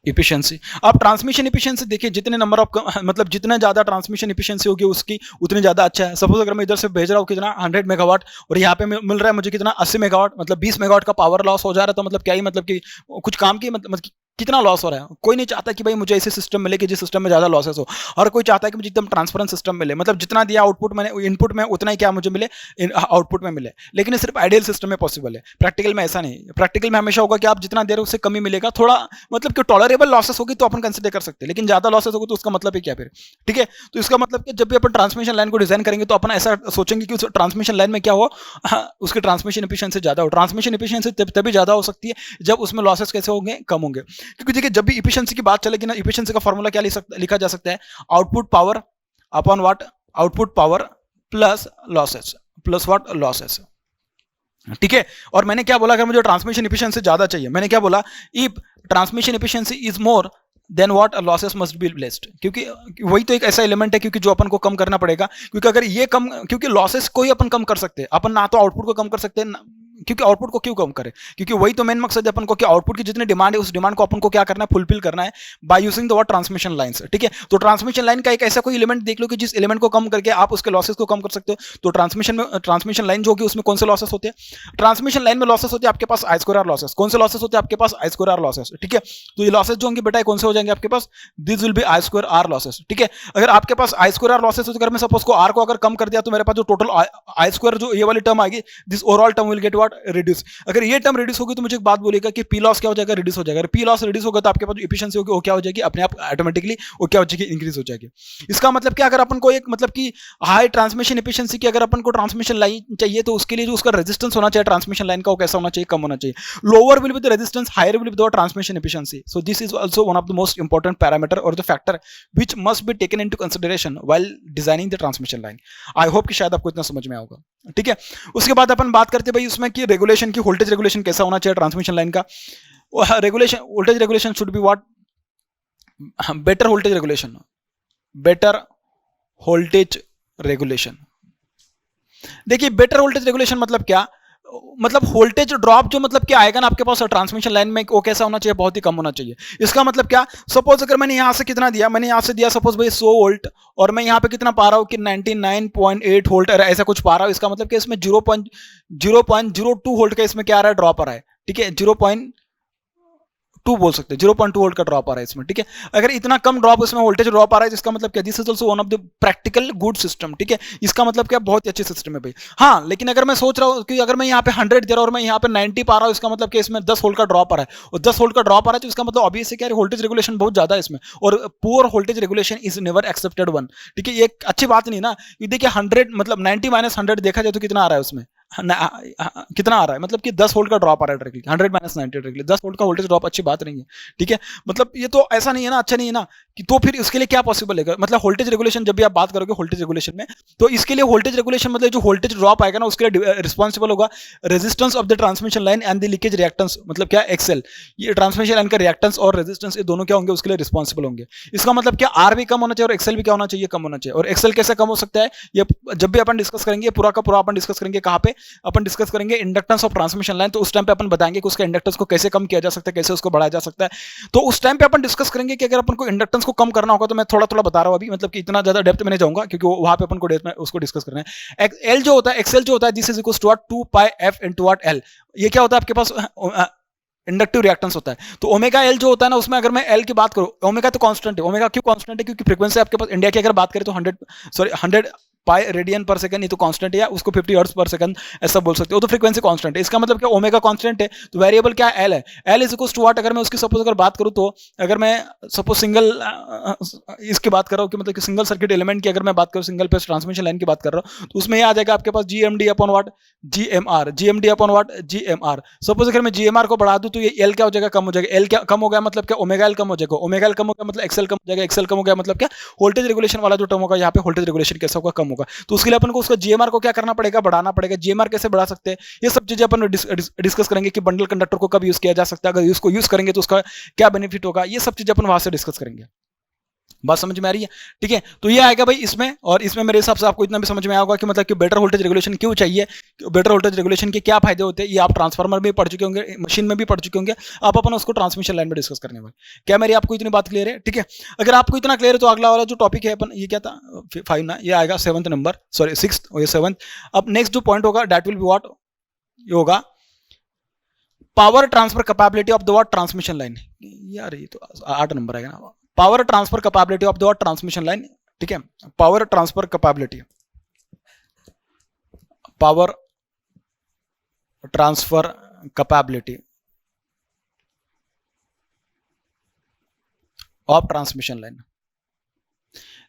efficiency. अब ट्रांसमिशन इफिशियंसी देखिए, जितने नंबर ऑफ मतलब जितना ज्यादा ट्रांसमिशन इफिशियंसी होगी उसकी उतनी ज्यादा अच्छा है। सपोज अगर मैं इधर से भेज रहा हूँ कितना 100 मेगावाट और यहाँ पे मिल रहा है मुझे कितना 80 मेगावाट, मतलब 20 मेगावाट का पावर लॉस हो जा रहा है, तो मतलब क्या ही मतलब कि कुछ काम की मतलब कितना लॉस हो रहा है। कोई नहीं चाहता कि भाई मुझे ऐसे सिस्टम मिले कि जिस सिस्टम में ज्यादा लॉसेस हो, और कोई चाहता है कि मुझे एकदम ट्रांसपेरेंट सिस्टम मिले, मतलब जितना दिया आउटपुट मैंने इनपुट में उतना ही क्या मुझे मिले आउटपुट में मिले। लेकिन ये सिर्फ आइडियल सिस्टम में पॉसिबल है, प्रैक्टिकल में ऐसा नहीं। प्रैक्टिकल में हमेशा होगा कि आप जितना दे रहे हो उससे कमी मिलेगा, थोड़ा मतलब कि टॉलरेबल लॉसेस होगी तो अपन कंसिडर कर सकते हैं, लेकिन ज्यादा लॉसेस होगी तो उसका मतलब ही क्या फिर, ठीक है। तो इसका मतलब कि जब भी अपन ट्रांसमिशन लाइन को डिजाइन करेंगे तो अपन ऐसा सोचेंगे कि उस ट्रांसमिशन लाइन में क्या हो, उसकी ट्रांसमिशन एफिशिएंसी ज्यादा हो। ट्रांसमिशन एफिशिएंसी तभी ज्यादा हो सकती है जब उसमें लॉसेस कैसे होंगे, कम होंगे। क्योंकि देखिए जब भी एफिशिएंसी की बात चलेगी ना, एफिशिएंसी का फॉर्मूला क्या लिखा जा सकता है, output power upon what, output power plus losses, plus what, losses, ठीक है। और मैंने क्या बोला, अगर मुझे ट्रांसमिशन एफिशिएंसी ज्यादा चाहिए, मैंने क्या बोला, if transmission efficiency is more then what, losses must be least. क्योंकि वही तो एक ऐसा एलिमेंट है क्योंकि जो अपन को कम करना पड़ेगा। क्योंकि अगर ये कम, क्योंकि लॉसेस को ही अपन कम कर सकते हैं, अपन ना तो आउटपुट को कम कर सकते हैं क्योंकि आउटपुट को क्यों कम करें, क्योंकि वही तो मेन मकसद है अपन को कि आउटपुट की जितनी डिमांड है उस डिमांड को अपन को क्या करना है, फुलफिल करना है by using the transmission lines. ठीक है, तो ट्रांसमिशन लाइन का एक ऐसा कोई एलिमेंट देख लो कि जिस एलिमेंट को कम करके आप उसके लॉसेस को कम कर सकते हो। तो ट्रांसमिशन लाइन जो होगी उसमें कौन से लॉसेस होते हैं, ट्रांसमिशन लाइन में लॉसेस होते हैं आपके पास आई स्क्वायर आर लॉसेस। कौन से लॉसेस होते हैं आपके पास, आई स्क्वायर आर लॉसेस। ठीक है, तो ये लॉसेस जो होंगे बेटा कौन से हो जाएंगे आपके पास, this will be I square R losses. ठीक है, अगर आपके पास आई स्क्वायर आर लॉसेस हो तो अगर मैं सपोज को आर को अगर कम कर दिया तो मेरे पास जो टोटल आई स्क्वायर जो ये वाली टर्म आएगी, this overall term will get what, reduce. अगर ये टर्म रिड्यूस होगी तो मुझे एक बात बोलेगा कि पी लॉस क्या हो जाएगा, रिड्यूस हो जाएगा। पी लॉस रिड्यूस होगा तो आपके पास जो एफिशिएंसी होगी वो क्या हो जाएगी, अपने आप ऑटोमेटिकली वो क्या हो जाएगी, इंक्रीज हो जाएगी। इसका मतलब क्या, अगर अपन को एक मतलब कि हाई ट्रांसमिशन एफिशिएंसी की अगर अपन को ट्रांसमिशन लाइन चाहिए तो उसके लिए जो उसका रेजिस्टेंस होना चाहिए ट्रांसमिशन लाइन का वो कैसा होना चाहिए, कम होना चाहिए। Lower will be the resistance, higher will be the transmission efficiency. So this is also one of the most important parameter और the factor which must be taken into consideration while designing the transmission line. I hope कि शायद आपको इतना समझ में आएगा। ठीक है, उसके बाद अपन बात करते हैं भाई उसमें कि रेगुलेशन की, वोल्टेज रेगुलेशन कैसा होना चाहिए ट्रांसमिशन लाइन का। Regulation, voltage regulation should be what, better voltage regulation, better voltage regulation. देखिए बेटर वोल्टेज रेगुलेशन मतलब क्या, मतलब वोल्टेज ड्रॉप जो मतलब क्या आएगा ना आपके पास ट्रांसमिशन लाइन में, वो कैसा होना चाहिए, बहुत ही कम होना चाहिए। इसका मतलब क्या, सपोज अगर मैंने यहां से कितना दिया, मैंने यहां से दिया सपोज भाई 100 वोल्ट और मैं यहां पे कितना पा रहा हूं कि 99.8 वोल्ट ऐसा कुछ पा रहा हूं। इसका मतलब कि इसमें 0.02 वोल्ट का इसमें क्या आ रहा है, ड्रॉप आ रहा है। ठीक है, 0.2 बोल सकते हैं, 0.2 वोल्ट का ड्रॉप आ रहा है इसमें। ठीक है, अगर इतना कम ड्रॉप इसमें वोल्टेज ड्रॉप आ रहा है जिसका मतलब क्या, this is also one of the practical good system. ठीक है, इसका मतलब क्या, बहुत ही अच्छी सिस्टम है भाई। हाँ, लेकिन अगर मैं सोच रहा हूँ कि अगर मैं यहाँ पे 100 दे रहा हूँ और मैं यहाँ पे 90 पा रहा हूँ, इसका मतलब कि इसमें 10 वोल्ट का ड्रॉप आ रहा है और 10 वोल्ट का ड्रॉप आ रहा है तो इसका मतलब ऑब्वियस है कि वोल्टेज रेगुलेशन बहुत ज्यादा है इसमें, और poor voltage regulation is never accepted one. ठीक है, ये एक अच्छी बात नहीं ना, देखिए 100 मतलब 90 - 100 देखा जाए तो कितना आ रहा है उसमें, कितना आ रहा है, मतलब कि 10 वोल्ट का ड्रॉप आ रहा है डायरेक्टली, 100 - 90 डायरेक्टली 10 वोल्ट का वोल्टेज ड्रॉप अच्छी बात नहीं है। ठीक है, मतलब ये तो ऐसा नहीं है ना, अच्छा नहीं है ना कि, तो फिर इसके लिए क्या पॉसिबल है, मतलब वोल्टेज रेगुलेशन जब भी आप बात करोगे वोल्टेज रेगुलेशन में, तो इसके लिए वोल्टेज रेगुलेशन मतलब जो वोल्टेज ड्रॉप आएगा ना उसके लिए रिस्पॉन्सिबल होगा resistance of the transmission line and the leakage reactance, मतलब क्या, एक्सएल। ये ट्रांसमिशन लाइन का रिएक्टेंस और रेजिस्टेंस ये दोनों क्या होंगे, उसके लिए रिस्पॉन्सिबल होंगे। इसका मतलब क्या, आर भी कम होना चाहिए और एक्सएल भी क्या होना चाहिए, कम होना चाहिए। और एक्सएल कैसे कम हो सकता है, ये जब भी अपन डिस्कस करेंगे, पूरा का पूरा अपन डिस्कस करेंगे, कहाँ पे अपन डिस्कस करेंगे, इंडक्टेंस ऑफ ट्रांसमिशन लाइन। तो उस टाइम पे अपन बताएंगे कि उसके इंडक्टेंस को कैसे कम किया जा सकता है, कैसे उसको बढ़ाया जा सकता है। तो उस टाइम पे अपन डिस्कस करेंगे कि अगर अपन को इंडक्टेंस को कम करना होगा, तो मैं थोड़ा थोड़ा बता रहा हूं अभी, मतलब कि इतना ज्यादा डेप्थ में नहीं जाऊंगा क्योंकि वहां पे अपन को डेप्थ में उसको डिस्कस करना है। एल जो होता है, एक्सएल जो होता है, this is equal to 2 pi F into what L. ये क्या होता है आपके पास, इंडक्टिव रिएक्टेंस होता है। तो ओमेगा एल जो होता है ना, उसमें अगर मैं एल की बात करूं, ओमेगा तो कांस्टेंट है। ओमेगा क्यों कांस्टेंट है, क्योंकि फ्रीक्वेंसी आपके पास इंडिया की अगर बात करें तो 100 पाई रेडियन पर सेकंड, ये तो कांस्टेंट है, या उसको 50 हर्ट्ज पर सेकंड ऐसा बोल सकते हो, तो फ्रीक्वेंसी कांस्टेंट है। इसका मतलब क्या, ओमेगा कांस्टेंट है तो वेरिएबल क्या है, एल है। L is equal to what, अगर मैं उसकी सपोज अगर बात करूं, तो अगर मैं सपोज सिंगल इसकी बात कर रहा हूं कि मतलब कि सिंगल सर्किट एलिमेंट की अगर मैं बात करूं, सिंगल फेज ट्रांसमिशन लाइन की बात कर रहा हूं, तो उसमें आ जाएगा आपके पास GMD upon what, GMR, GMD upon what, GMR. Suppose अगर मैं जीएमआर को बढ़ा दूं तो ये एल क्या हो जाएगा, कम हो जाएगा। एल क्या कम हो गया मतलब क्या, ओमेगा एल कम हो जाएगा। ओमेगा एल कम हो गया मतलब एक्सएल कम हो जाएगा। एक्सएल कम हो गया मतलब क्या, वोल्टेज रेगुलेशन वाला जो टर्म होगा यहाँ पे वोल्टेज रेगुलेशन कैसा होगा, कम होगा। तो उसके लिए अपन को उसका जीएमआर को क्या करना पड़ेगा, बढ़ाना पड़ेगा। जीएमआर कैसे बढ़ा सकते हैं, ये सब चीजें अपन डिस्कस करेंगे कि बंडल कंडक्टर को कब यूज किया जा सकता है, अगर इसको यूज करेंगे तो उसका क्या बेनिफिट होगा, ये सब चीजें अपन वहां से डिस्कस करेंगे। बात समझ में आ रही है, ठीक है। तो ये आएगा भाई इसमें, और इसमें मेरे हिसाब से आपको इतना भी समझ में आएगा कि मतलब कि बेटर वोल्टेज रेगुलेशन क्यों चाहिए, बेटर वोल्टेज रेगुलेशन के क्या फायदे होते हैं। ये आप ट्रांसफार्मर में पढ़ चुके होंगे, मशीन में भी पढ़ चुके होंगे, आप अपन उसको ट्रांसमिशन लाइन में डिस्कस करने वाले। क्या मेरी आपको इतनी बात क्लियर है, ठीक है। अगर आपको इतना क्लियर है तो अगला वाला जो टॉपिक है अपन, ये क्या था 5 ना, ये आएगा 7th नंबर, सॉरी 6th और ये 7th। अब नेक्स्ट जो पॉइंट होगा दैट विल बी व्हाट, ये होगा power transfer capability of the what transmission line. यार ये तो 8 नंबर आएगा ना, power transfer capability of the what transmission line, ठीक है। Power transfer capability, power transfer capability of transmission line.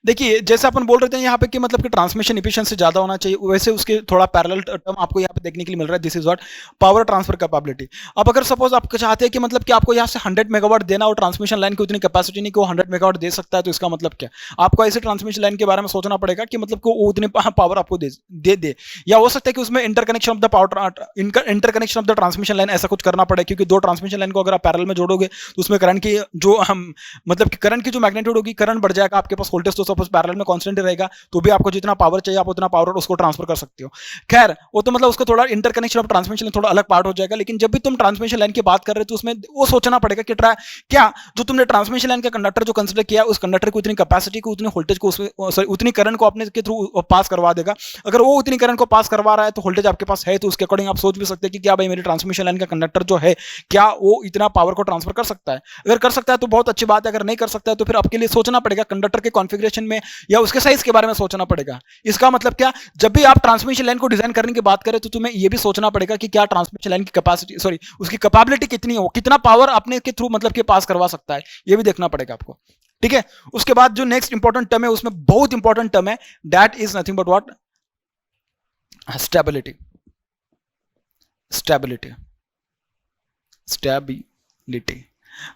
देखिए जैसे अपन बोल रहे थे यहाँ पे कि मतलब कि ट्रांसमिशन एफिशिएंसी ज्यादा होना चाहिए, वैसे उसके थोड़ा पैरेलल टर्म आपको यहाँ पे देखने के लिए मिल रहा है, this is what power transfer capability. अब अगर सपोज आप चाहते हैं कि मतलब कि आपको यहाँ से 100 मेगावाट देना और ट्रांसमिशन लाइन की उतनी कैपेसिटी नहीं कि वो 100 मेगावाट दे सकता है, तो इसका मतलब क्या, आपको ऐसे ट्रांसमिशन लाइन के बारे में सोचना पड़ेगा कि मतलब वो उतनी पावर आपको दे, या हो सकता है कि उसमें interconnection of the power, interconnection of the transmission line ऐसा कुछ करना पड़े, क्योंकि दो ट्रांसमिशन लाइन को अगर आप पैरेलल में जोड़ोगे तो उसमें करंट की जो मतलब कि करंट की जो मैग्नीट्यूड होगी, करंट बढ़ जाएगा, आपके पास वोल्टेज तो सपोज पैरेलल में कांस्टेंट रहेगा तो भी आपको जितना पावर चाहिए आप उतना पावर उसको ट्रांसफर कर सकते हो। खैर वो तो मतलब उसका थोड़ा इंटरकनेक्शन ऑफ ट्रांसमिशन लाइन थोड़ा अलग पार्ट हो जाएगा, लेकिन जब भी तुम ट्रांसमिशन लाइन की बात कर रहे हो तो उसमें वो सोचना पड़ेगा कि क्या जो तुमने ट्रांसमिशन लाइन का कंडक्टर जो कंसिडर किया उस कंडक्टर को उतनी कैपेसिटी को उतनी वोल्टेज को सॉरी उतनी करंट को अपने के थ्रू पास करवा देगा। अगर वो उतनी करंट को पास करवा रहा है तो वोल्टेज आपके पास है, तो उसके अकॉर्डिंग आप सोच भी सकते हैं कि क्या भाई मेरी ट्रांसमिशन लाइन का कंडक्टर जो है क्या वो इतना पावर को ट्रांसफर कर सकता है। अगर कर सकता है तो बहुत अच्छी बात है, अगर नहीं कर सकता है तो फिर आपके लिए सोचना पड़ेगा कंडक्टर के कॉन्फ़िगरेशन में या उसके साइज के बारे में सोचना पड़ेगा। इसका मतलब क्या, जब भी आप ट्रांसमिशन लाइन को डिजाइन करने की बात करें तो तुम्हें यह भी सोचना पड़ेगा कि क्या ट्रांसमिशन लाइन की कैपेसिटी सॉरी उसकी कैपेबिलिटी कितनी हो, कितना पावर अपने के थ्रू मतलब कि पास करवा सकता है, यह भी देखना पड़ेगा आपको। ठीक है, उसके बाद जो नेक्स्ट इंपॉर्टेंट टर्म है उसमें बहुत इंपॉर्टेंट टर्म है, that is nothing but what, stability. Stability stability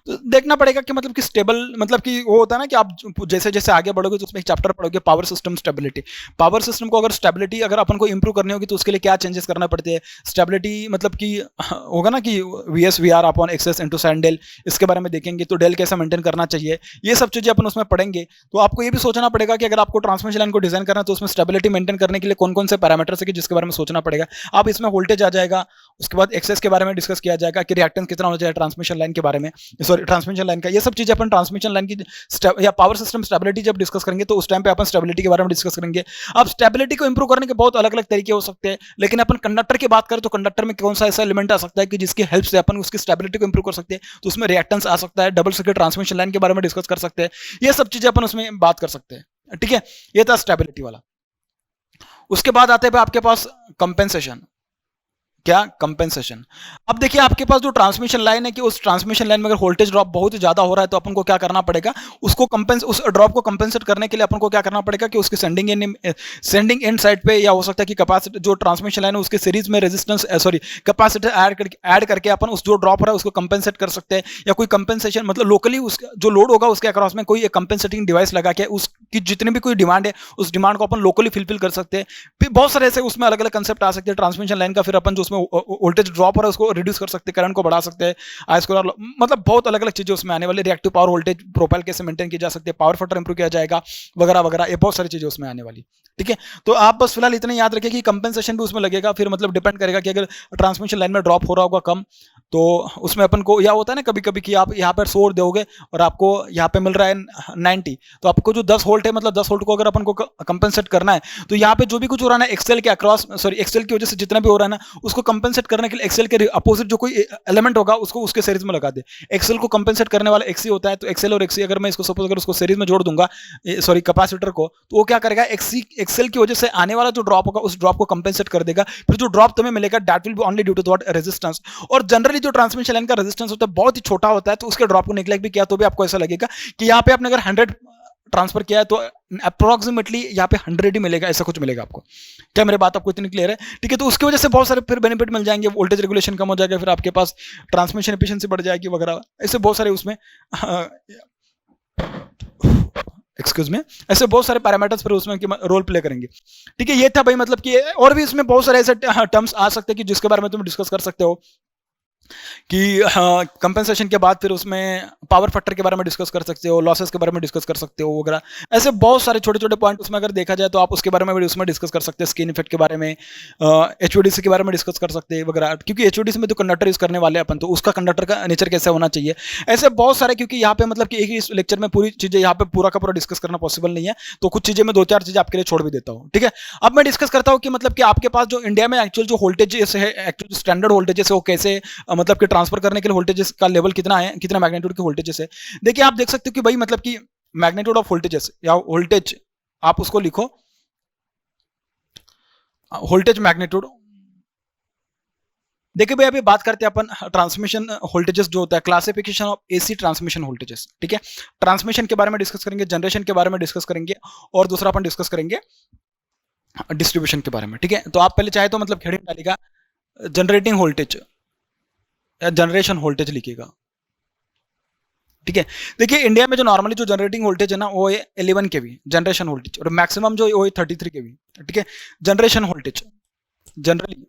तो देखना पड़ेगा कि मतलब कि स्टेबल मतलब कि वो होता है ना कि आप जैसे जैसे आगे बढ़ोगे तो उसमें एक चैप्टर पढ़ोगे power system stability. Power system को अगर स्टेबिलिटी अगर अपन को इंप्रूव करनी होगी तो उसके लिए क्या चेंजेस करना पड़ते हैं। स्टेबिलिटी मतलब कि होगा ना कि VS/VR upon XS into sine del, इसके बारे में देखेंगे तो डेल कैसे मेंटेन करना चाहिए, ये सब चीज़ें अपन उसमें पढ़ेंगे। तो आपको ये भी सोचना पड़ेगा कि अगर आपको ट्रांसमिशन लाइन को डिजाइन करना है तो उसमें स्टेबिलिटी मेंटेन करने के लिए कौन कौन से पैरामीटर्स है जिसके बारे में सोचना पड़ेगा। आप इसमें वोल्टेज आ जाएगा, उसके बाद एक्सेस के बारे में डिस्कस किया जाएगा कि रिएक्टेंस कितना होना चाहिए ट्रांसमिशन लाइन के बारे में, सॉरी ट्रांसमिशन लाइन का। ये सब चीजें अपन ट्रांसमिशन लाइन की या पावर सिस्टम स्टेबिलिटी जब डिस्कस करेंगे तो उस टाइम पे अपन स्टेबिलिटी के बारे में डिस्कस करेंगे। अब स्टेबिलिटी को इंप्रूव करने के बहुत अलग अलग तरीके हो सकते हैं, लेकिन अपन कंडक्टर की बात करें तो कंडक्टर में कौन सा ऐसा एलिमेंट आ सकता है कि जिसकी हेल्प से अपन उसकी स्टेबिलिटी को इंप्रूव कर सकते हैं। तो उसमें रिएक्टेंस आ सकता है, डबल सर्किट ट्रांसमिशन लाइन के बारे में डिस्कस कर सकते हैं, ये सब चीजें अपन उसमें बात कर सकते हैं। ठीक है, ये था स्टेबिलिटी वाला। उसके बाद आते हैं आपके पास कंपेंसेशन। क्या, कंपेंसेशन। अब देखिए आपके पास जो ट्रांसमिशन लाइन है कि उस ट्रांसमिशन लाइन में अगर वोल्टेज ड्रॉप बहुत ही ज्यादा हो रहा है तो अपन को क्या करना पड़ेगा, उसको उस ड्रॉप को कंपेंसेट करने के लिए अपन को क्या करना पड़ेगा कि उसके सेंडिंग एंड साइड पे या हो सकता है कि कैपेसिटी जो ट्रांसमिशन लाइन है उसके सीरीज में रेजिस्टेंस सॉरी कैपेसिटर ऐड करके अपन उस जो ड्रॉप हो रहा है उसको कंपेंसेट कर सकते हैं, या कोई कंपेंसेशन मतलब लोकली उसका जो लोड होगा उसके अक्रॉस में कोई एक कंपेंसेटिंग डिवाइस लगा के उसकी जितनी भी कोई डिमांड है उस डिमांड को अपन लोकली फिलफिल कर सकते हैं। फिर बहुत सारे ऐसे उसमें अलग अलग कंसेप्ट आ सकते हैं ट्रांसमिशन लाइन का, फिर अपन जो उसमें वोल्टेज ड्रॉप हो रहा है उसको रिड्यूस कर सकते हैं, करंट को बढ़ा सकते हैं, आई स्क्वायर मतलब बहुत अलग अलग चीजें उसमें आने वाली, रिएक्टिव पावर वोल्टेज प्रोफाइल कैसे मेंटेन की जा सकती है, पावर फैक्टर इंप्रूव किया जाएगा वगैरह वगैरह, ये बहुत सारी चीजें उसमें आने वाली। ठीक है, तो आप बस फिलहाल इतना याद रखिए कि कंपेंसेशन भी उसमें लगेगा, फिर मतलब डिपेंड करेगा कि अगर ट्रांसमिशन लाइन में ड्रॉप हो रहा होगा कम तो उसमें अपन को या होता है ना कभी कभी कि आप यहाँ पर 100 दोगे और आपको यहाँ पे मिल रहा है 90, तो आपको जो 10 वोल्ट है मतलब 10 वोल्ट को अगर अपन को कंपेंसेट करना है तो यहाँ पे जो भी कुछ हो रहा है ना एक्सेल के अक्रॉस सॉरी एक्सेल की वजह से जितना भी हो रहा है ना उसको कंपेंसेट करने के लिए एक्सेल के अपोजिट जो कोई एलिमेंट होगा उसको उसके सीरीज में लगा दे। एक्सेल को कंपेंसेट करने वाला एक्सी होता है, तो एक्सेल और एक्सी अगर मैं इसको सपोज अगर उसको सीरीज में जोड़ दूंगा सॉरी कैपेसिटर को, तो वो क्या करेगा एक्सेल की वजह से आने वाला जो ड्रॉप होगा उस ड्रॉप को कंपेंसेट कर देगा। फिर जो ड्रॉप तुम्हें मिलेगा that will be only due to what, resistance. और जनरली जो ट्रांसमिशन लाइन का रेजिस्टेंस होता है बहुत ही छोटा होता है, तो उसके ड्रॉप को निगलेक्ट भी किया तो भी आपको ऐसा लगेगा कि यहाँ पे आपने अगर 100 ट्रांसफर किया है तो अप्रोक्सीमेटली यहाँ पे 100 ही मिलेगा, ऐसा कुछ मिलेगा आपको। क्या मेरी बात आपको इतनी क्लियर है? ठीक है, तो उसकी वजह से बहुत सारे फिर बेनिफिट मिल जाएंगे, वोल्टेज रेगुलेशन कम हो जाएगा, फिर आपके पास ट्रांसमिशन एफिशिएंसी बढ़ जाएगी वगैरह, ऐसे बहुत सारे उसमें एक्सक्यूज में ऐसे बहुत सारे पैरामीटर्स फिर उसमें रोल प्ले करेंगे। ठीक है, ये था भाई मतलब कि और भी इसमें बहुत सारे ऐसे टर्म्स आ सकते हैं कि जिसके बारे में तुम डिस्कस कर सकते हो कि कंपेंसेशन के बाद फिर उसमें पावर फैक्टर के बारे में डिस्कस कर सकते हो, लॉसेस के बारे में डिस्कस कर सकते हो वगैरह, ऐसे बहुत सारे छोटे छोटे पॉइंट उसमें अगर देखा जाए तो आप उसके बारे में भी उसमें डिस्कस कर सकते हैं। स्किन इफेक्ट के बारे में, HVDC के बारे में डिस्कस कर सकते हैं वगैरह, क्योंकि HVDC में जो कंडक्टर यूज करने वाले अपन तो उसका कंडक्टर का नेचर कैसे होना चाहिए, ऐसे बहुत सारे, क्योंकि यहाँ पे मतलब कि एक ही लेक्चर में पूरी चीजें यहाँ पे पूरा का पूरा डिस्कस करना पॉसिबल नहीं है, तो कुछ चीजें मैं 2-4 चीजें आपके लिए छोड़ भी देता हूँ। ठीक है, अब मैं डिस्कस करता हूँ कि मतलब कि आपके पास जो इंडिया में एक्चुअल जो वोल्टेज है, एक्चुअल स्टैंडर्ड वोल्टेज है वो कैसे मतलब कि ट्रांसफर करने के लिए वोल्टेजेस का लेवल कितना है, कितना मैग्नीट्यूड के वोल्टेजेस है। देखिए आप देख सकते हो कि भाई मतलब कि मैग्नीट्यूड ऑफ वोल्टेजेस या वोल्टेज आप उसको लिखो, वोल्टेज मैग्नीट्यूड। देखिए भाई अभी बात करते हैं अपन ट्रांसमिशन वोल्टेजेस जो होता है, classification of AC transmission voltages. ठीक है, ट्रांसमिशन के बारे में डिस्कस करेंगे, जनरेशन के बारे में डिस्कस करेंगे, और दूसरा अपन डिस्कस करेंगे डिस्ट्रीब्यूशन के बारे में। ठीक है, तो आप पहले चाहे तो मतलब हेडिंग डालिएगा जनरेटिंग वोल्टेज या जनरेशन वोल्टेज लिखिएगा। ठीक है, देखिए इंडिया में जो नॉर्मली जो जनरेटिंग वोल्टेज है ना वो है 11 kV जनरेशन वोल्टेज, और मैक्सिमम जो वो है 33 kV। ठीक है, generation voltage generally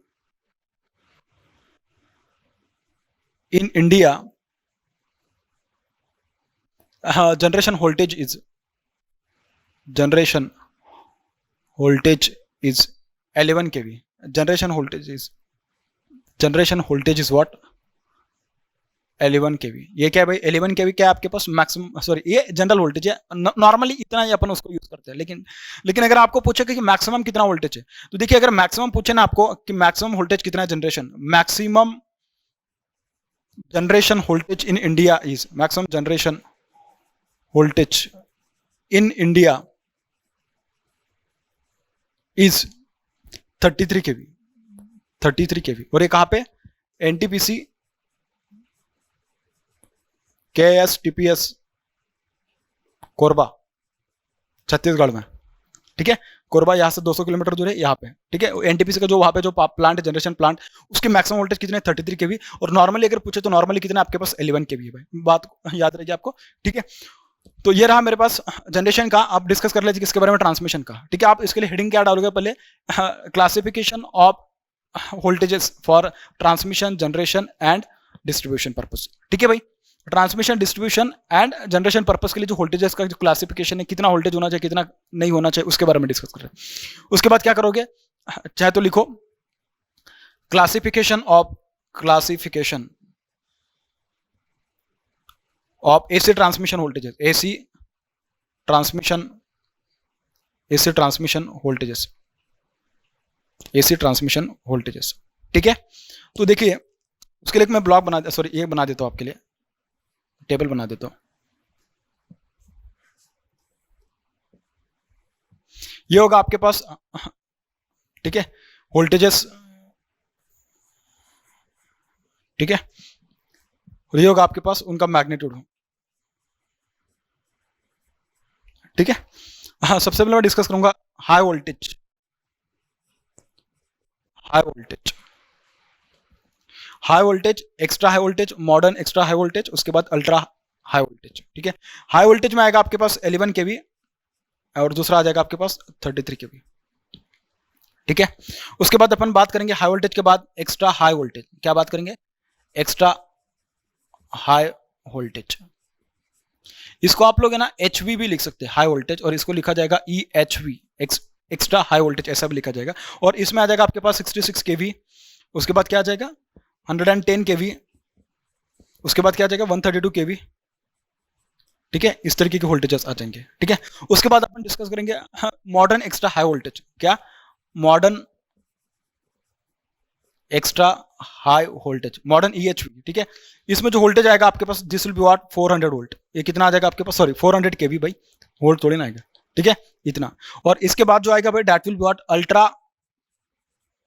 in India generation voltage is generation voltage is 11 kV. generation voltage is what? 11 kV. ये क्या है भाई? 11 kV क्या है आपके पास? मैक्सिमम, सॉरी, ये जनरल वोल्टेज है। नॉर्मली इतना ही अपन उसको यूज करते हैं, लेकिन अगर आपको पूछे कि मैक्सिमम कितना वोल्टेज है, तो देखिए अगर मैक्सिमम पूछे ना आपको कि मैक्सिमम वोल्टेज कितना है generation, maximum generation voltage in India is, maximum generation voltage in India is 33 kV, 33 kV। और ये कहां पे? एनटीपीसी KSTPS कोरबा, छत्तीसगढ़ में, ठीक है। कोरबा यहाँ से 200 किलोमीटर दूर है, यहाँ पे, ठीक है। एनटीपीसी का जो वहाँ पे जो प्लांट है, जनरेशन प्लांट, उसकी मैक्सिमम वोल्टेज कितने? 33 kV। और नॉर्मली अगर पूछे तो नॉर्मली कितना आपके पास? 11 kV है भाई, बात याद रहेगी आपको, ठीक है। तो ये रहा मेरे पास जनरेशन का। आप डिस्कस कर लीजिए किसके बारे में? ट्रांसमिशन का, ठीक है। आप इसके लिए हेडिंग क्या डालोगे? पहले classification of voltages for transmission, generation and distribution purpose, ठीक है भाई। Transmission, distribution and generation purpose के लिए जो वोल्टेजेस का जो क्लासिफिकेशन है, कितना वोल्टेज होना चाहिए, कितना नहीं होना चाहिए, उसके बारे में डिस्कस कर रहे हैं। उसके बाद क्या करोगे? चाहे तो लिखो classification of AC transmission voltages, AC transmission voltages, ठीक है। तो देखिए उसके लिए मैं ब्लॉक ये बना देता हूं आपके लिए, टेबल बना देता हूं। ये होगा आपके पास, ठीक है, वोल्टेजेस, ठीक है। और ये होगा आपके पास उनका मैग्नीट्यूड, ठीक है। हाँ, सबसे पहले मैं डिस्कस करूंगा high voltage, extra high voltage, modern extra high voltage, उसके बाद अल्ट्रा हाई वोल्टेज, ठीक है। हाई वोल्टेज में आएगा आपके पास 11 kV और दूसरा आ जाएगा आपके पास 33 kV, ठीक है। उसके बाद अपन बात करेंगे हाई वोल्टेज के बाद एक्स्ट्रा हाई वोल्टेज। क्या बात करेंगे? Extra high voltage. इसको आप लोग है ना HV भी लिख सकते हैं, हाई वोल्टेज, और इसको लिखा जाएगा EHV, एक्स्ट्रा हाई वोल्टेज, ऐसा भी लिखा जाएगा। और इसमें आ जाएगा आपके पास 66 kV, उसके बाद क्या आ जाएगा 110 kV, उसके बाद क्या आ जाएगा 132 kV, ठीक है। इस तरीके के वोल्टेजेस आ जाएंगे, ठीक है। उसके बाद अपन डिस्कस करेंगे मॉडर्न एक्स्ट्रा हाई वोल्टेज। क्या? Modern extra high voltage, modern EHV, ठीक है। इसमें जो वोल्टेज आएगा आपके पास, this will be what 400 volt. ये कितना आ जाएगा आपके पास? सॉरी 400 kV भाई, वोल्ट थोड़ी ना आएगा, ठीक है, इतना। और इसके बाद जो आएगा भाई that will be what ultra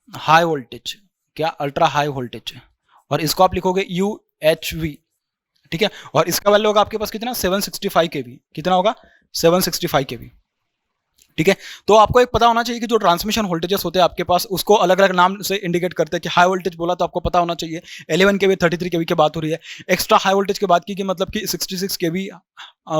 high voltage. क्या? Ultra high voltage. और इसको आप लिखोगे UHV, ठीक है। और इसका वैल्यू होगा आपके पास कितना? 765 kV। कितना होगा? 765 kV, ठीक है। तो आपको एक पता होना चाहिए कि जो ट्रांसमिशन वोल्टेजेस होते हैं आपके पास, उसको अलग अलग नाम से इंडिकेट करते हैं। कि हाई वोल्टेज बोला तो आपको पता होना चाहिए 11 kV 33 kV की बात हो रही है। एक्स्ट्रा हाई वोल्टेज की बात की मतलब कि 66 kV,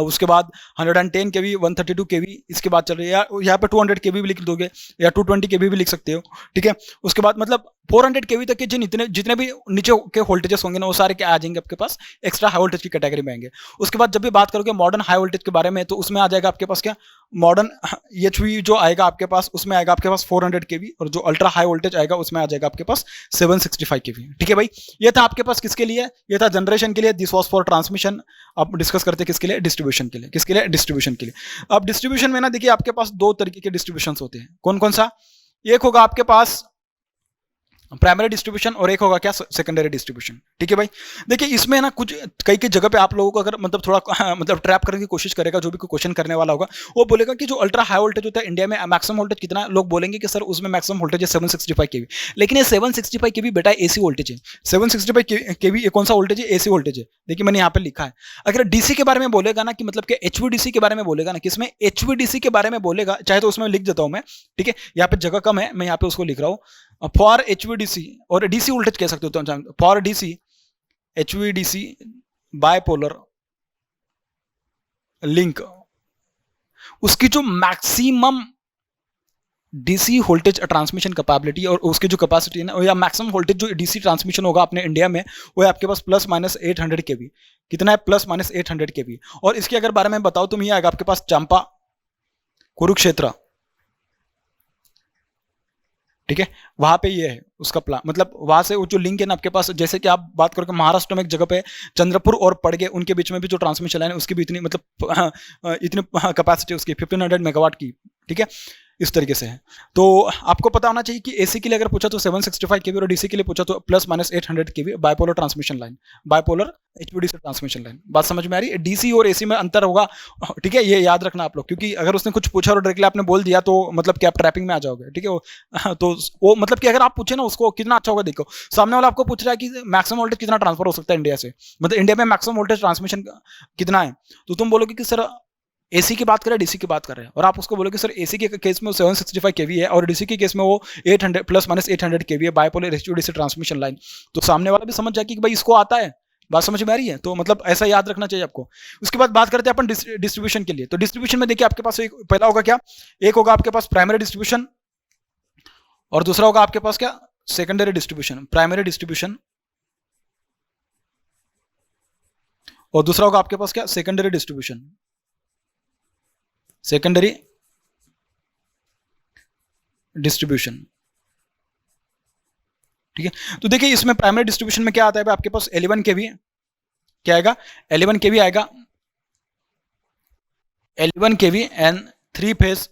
उसके बाद 110 kV, 132 kV, इसके बाद चल रही है। यहाँ पे 200 kV भी लिख दोगे या 220 kV भी लिख सकते हो, ठीक है। उसके बाद मतलब 400 kV तक के जितने भी नीचे के वोल्टेजेस होंगे ना, वो सारे क्या आ जाएंगे आपके पास? एक्स्ट्रा हाई वोल्टेज की कैटेगरी में आएंगे। उसके बाद जब भी बात करोगे मॉडर्न हाई वोल्टेज के बारे में, तो उसमें आ जाएगा आपके पास क्या? मॉडर्न EHV जो आएगा आपके पास, उसमें आएगा आपके पास 400 kV, और जो अल्ट्रा हाई वोल्टेज आएगा उसमें आ जाएगा आपके पास 765 kV, ठीक है भाई। ये था आपके पास किसके लिए? ये था जनरेशन के लिए। This was for transmission. अब डिस्कस करते हैं किसके लिए? डिस्ट्रीब्यूशन के लिए। किसके लिए? डिस्ट्रीब्यूशन के लिए। अब डिस्ट्रीब्यूशन में ना देखिए आपके पास दो तरीके के डिस्ट्रीब्यूशन होते हैं। कौन कौन सा? एक होगा आपके पास प्राइमरी डिस्ट्रीब्यूशन और एक होगा क्या? सेकेंडरी डिस्ट्रीब्यूशन, ठीक है भाई। देखिए इसमें ना कुछ कई जगह पे आप लोगों को अगर मतलब थोड़ा मतलब ट्रैप करने की कोशिश करेगा, जो भी कोई क्वेश्चन करने वाला होगा, वो बोलेगा कि जो अल्ट्रा हाई वोल्टेज होता है इंडिया में, मैक्सिमम वोल्टेज कितना? लोग बोलेंगे कि सर उसमें मैक्सिमम वोल्टेज है 765 kV। लेकिन ये 765 kV बेटा एसी वोल्टेज है। 765 kV ये कौन सा वोल्टेज है? एसी वोल्टेज है। देखिए मैंने यहाँ पे लिखा है। अगर डीसी के बारे में बोलेगा ना, कि मतलब कि HVDC के बारे में बोलेगा ना, किसमें? HVDC के बारे में बोलेगा, चाहे तो उसमें लिख देता हूं मैं, ठीक है। यहाँ पे जगह कम है, मैं यहाँ पे उसको लिख रहा हूँ। फॉर HVDC, और डीसी वोल्टेज कह सकते हो तो, for DC HVDC bipolar link, उसकी जो maximum DC voltage transmission capability और उसकी जो कैपेसिटी है ना, या मैक्सिमम वोल्टेज जो डीसी ट्रांसमिशन होगा अपने इंडिया में, वो है आपके पास +- 800 kV। कितना है? +- 800 kV। और इसके अगर बारे में बताओ तो ये आएगा आपके पास चंपा कुरुक्षेत्र, ठीक है, वहां पे ये है उसका प्लान, मतलब वहां से वो जो लिंक है ना आपके पास, जैसे कि आप बात करोगे महाराष्ट्र में एक जगह पे चंद्रपुर और पड़गे, उनके बीच में भी जो ट्रांसमिशन लाइन है उसकी भी इतनी मतलब इतनी कैपेसिटी उसकी 1500 मेगावाट की, ठीक है, इस तरीके से है। तो आपको पता होना चाहिए कि एसी के लिए अगर पूछा तो 765 केवी और डीसी के लिए पूछा तो plus minus 800 KV bipolar transmission line, bipolar HVDC transmission line. बात समझ में आ रही है? डीसी और एसी में अंतर होगा, ठीक है, ये याद रखना आप लोग, क्योंकि अगर उसने कुछ पूछा और डायरेक्टली आपने बोल दिया तो मतलब कि आप ट्रैपिंग में आ जाओगे, ठीक है। तो वो मतलब कि अगर आप पूछे ना उसको कितना अच्छा होगा, देखो सामने वाला आपको पूछ रहा है कि मैक्सिमम वोल्टेज कितना ट्रांसफर हो सकता है इंडिया से, मतलब इंडिया में मैक्सिमम वोल्टेज ट्रांसमिशन कितना है, तो तुम बोलोगे कि सर एसी की बात कर रहे हैं, डीसी की बात कर रहे हैं, और आप उसको बोलोगे सर एसी के केस में 765 केवी है और डीसी के केस में वो 800 प्लस माइनस 800 केवी है बाइपोलर एचवीडीसी ट्रांसमिशन लाइन, तो सामने वाला भी समझ जाए कि भाई इसको आता है। बात समझ में आ रही है? तो मतलब ऐसा याद रखना चाहिए आपको। उसके बाद बात करते हैं अपन डिस्ट्रीब्यूशन के लिए। तो डिस्ट्रीब्यूशन में देखिए आपके पास एक पहला होगा क्या, एक होगा आपके पास प्राइमरी डिस्ट्रीब्यूशन और दूसरा होगा आपके पास क्या, सेकेंडरी डिस्ट्रीब्यूशन। प्राइमरी डिस्ट्रीब्यूशन और दूसरा होगा आपके पास क्या, सेकेंडरी डिस्ट्रीब्यूशन। सेकेंडरी डिस्ट्रीब्यूशन, ठीक है। तो देखिए इसमें प्राइमरी डिस्ट्रीब्यूशन में क्या आता है आपके पास, 11 केवी क्या आएगा, 11 केवी आएगा, 11 KV and 3 phase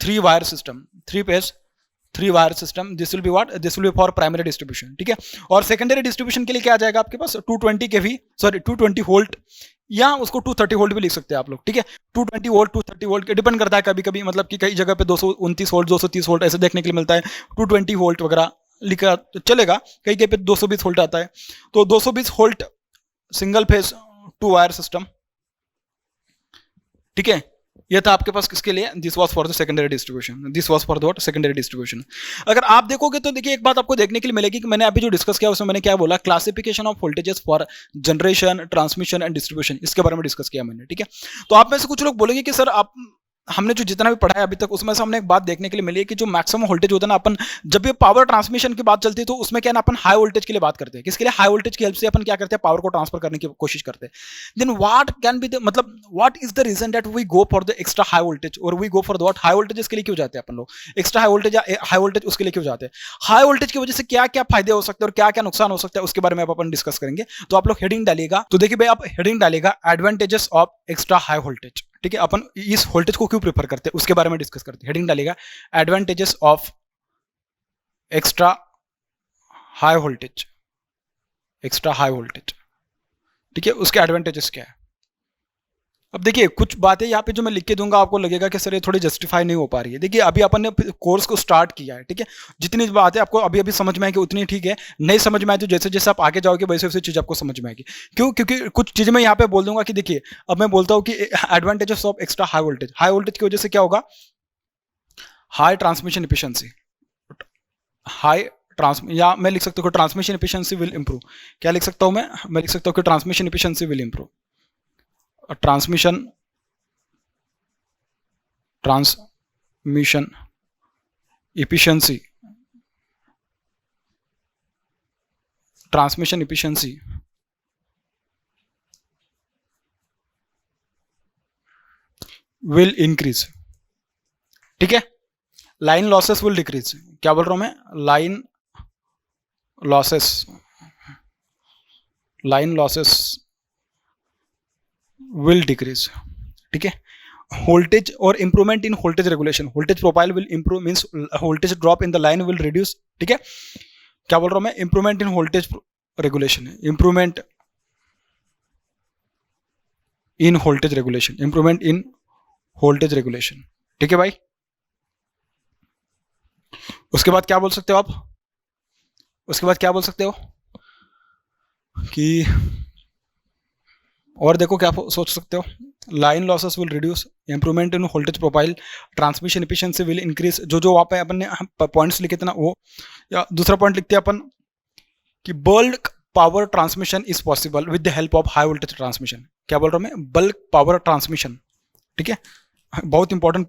3 wire system, 3 phase 3 wire system, this will be what, this will be for primary distribution, ठीक है। और सेकेंडरी डिस्ट्रीब्यूशन के लिए क्या आ जाएगा आपके पास, 220 केवी, सॉरी 220 वोल्ट, या उसको 230 वोल्ट भी लिख सकते हैं आप लोग, ठीक है। 220 वोल्ट 230 वोल्ट के डिपेंड करता है, कभी कभी मतलब कि कई जगह पे 229 वोल्ट 230 वोल्ट ऐसे देखने के लिए मिलता है, 220 वोल्ट वगैरह लिखा तो चलेगा, कई कहीं पे 220 वोल्ट आता है। तो 220 volt single phase 2 wire system, ठीक है। ये था आपके पास किसके लिए, this was for the secondary distribution, this was for the secondary distribution. अगर आप देखोगे तो देखिए एक बात आपको देखने के लिए मिलेगी कि मैंने अभी जो डिस्कस किया उसमें मैंने क्या बोला, classification of voltages for generation transmission and distribution, इसके बारे में डिस्कस किया मैंने, ठीक है। तो आप में से कुछ लोग बोलेंगे कि सर आप, हमने जो जितना भी पढ़ा है अभी तक उसमें से हमने एक बात देखने के लिए मिली है कि जो मैक्सिमम वोल्टेज होता है ना, अपन जब ये पावर ट्रांसमिशन की बात चलती है तो उसमें क्या ना अपन हाई वोल्टेज के लिए बात करते हैं, किसके लिए, हाई वोल्टेज की हेल्प से अपन क्या करते हैं, पावर को ट्रांसफर करने की कोशिश करते हैं। Then what can be the, मतलब what is the reason that we go for the extra high voltage, और we go for the what, high voltage के लिए क्यों जाते हैं अपन लोग, एक्स्ट्रा हाई वोल्टेज या हाई वोल्टेज उसके लिए क्यों जाते हैं, हाई वोल्टेज की वजह से क्या क्या फायदे हो सकते हैं और क्या क्या नुकसान हो सकता है उसके बारे में अपन डिस्कस करेंगे। तो आप लोग हेडिंग डालिएगा, तो देखिए भाई आप हेडिंग डालिएगा advantages of extra high voltage, ठीक है। अपन इस वोल्टेज को क्यों प्रेफर करते हैं उसके बारे में डिस्कस करते हैं। हेडिंग डालेगा advantages of extra high voltage, extra high voltage, ठीक है, उसके एडवांटेजेस क्या है। अब देखिए कुछ बातें यहाँ पे जो मैं लिख के दूंगा आपको लगेगा कि सर ये थोड़ी जस्टिफाई नहीं हो पा रही है। देखिए अभी अपन ने कोर्स को स्टार्ट किया है, ठीक है, जितनी बातें आपको अभी अभी समझ में आएगी उतनी ठीक है, नहीं समझ में आए तो जैसे जैसे आप आगे जाओगे वैसे वैसे चीज़ आपको समझ में आएगी। क्यों? क्योंकि कुछ चीज़ें मैं यहाँ पे बोल दूंगा कि देखिए अब मैं बोलता हूँ कि advantages of extra high voltage, high voltage की वजह से क्या होगा, high transmission efficiency, high trans, या मैं लिख सकता हूँ ट्रांसमिशन एफिशिएंसी विल इंप्रूव। क्या लिख सकता हूँ मैं लिख सकता हूँ कि transmission efficiency will improve, transmission efficiency, transmission efficiency will increase, ठीक है। लाइन लॉसेस विल डिक्रीज, क्या बोल रहा हूं मैं, लाइन लॉसेस विल डिक्रीज, ठीक है। वोल्टेज और improvement in voltage regulation, voltage profile will improve means voltage drop in the line will reduce, ठीक है। क्या बोल रहा हूं मैं, improvement in voltage regulation, improvement in voltage regulation, improvement in voltage regulation, ठीक है भाई। उसके बाद क्या बोल सकते हो आप, उसके बाद क्या बोल सकते हो कि, और देखो क्या सोच सकते हो, line losses will reduce, improvement in voltage profile, transmission efficiency will increase, जो जो वहाँ पे अपन ने पॉइंट्स लिखे थे ना वो, या दूसरा पॉइंट लिखते हैं अपन कि bulk power transmission is possible with the help of high voltage transmission. क्या बोल रहा हूँ मैं, बल्क पावर ट्रांसमिशन, ठीक है, बहुत इंपॉर्टेंट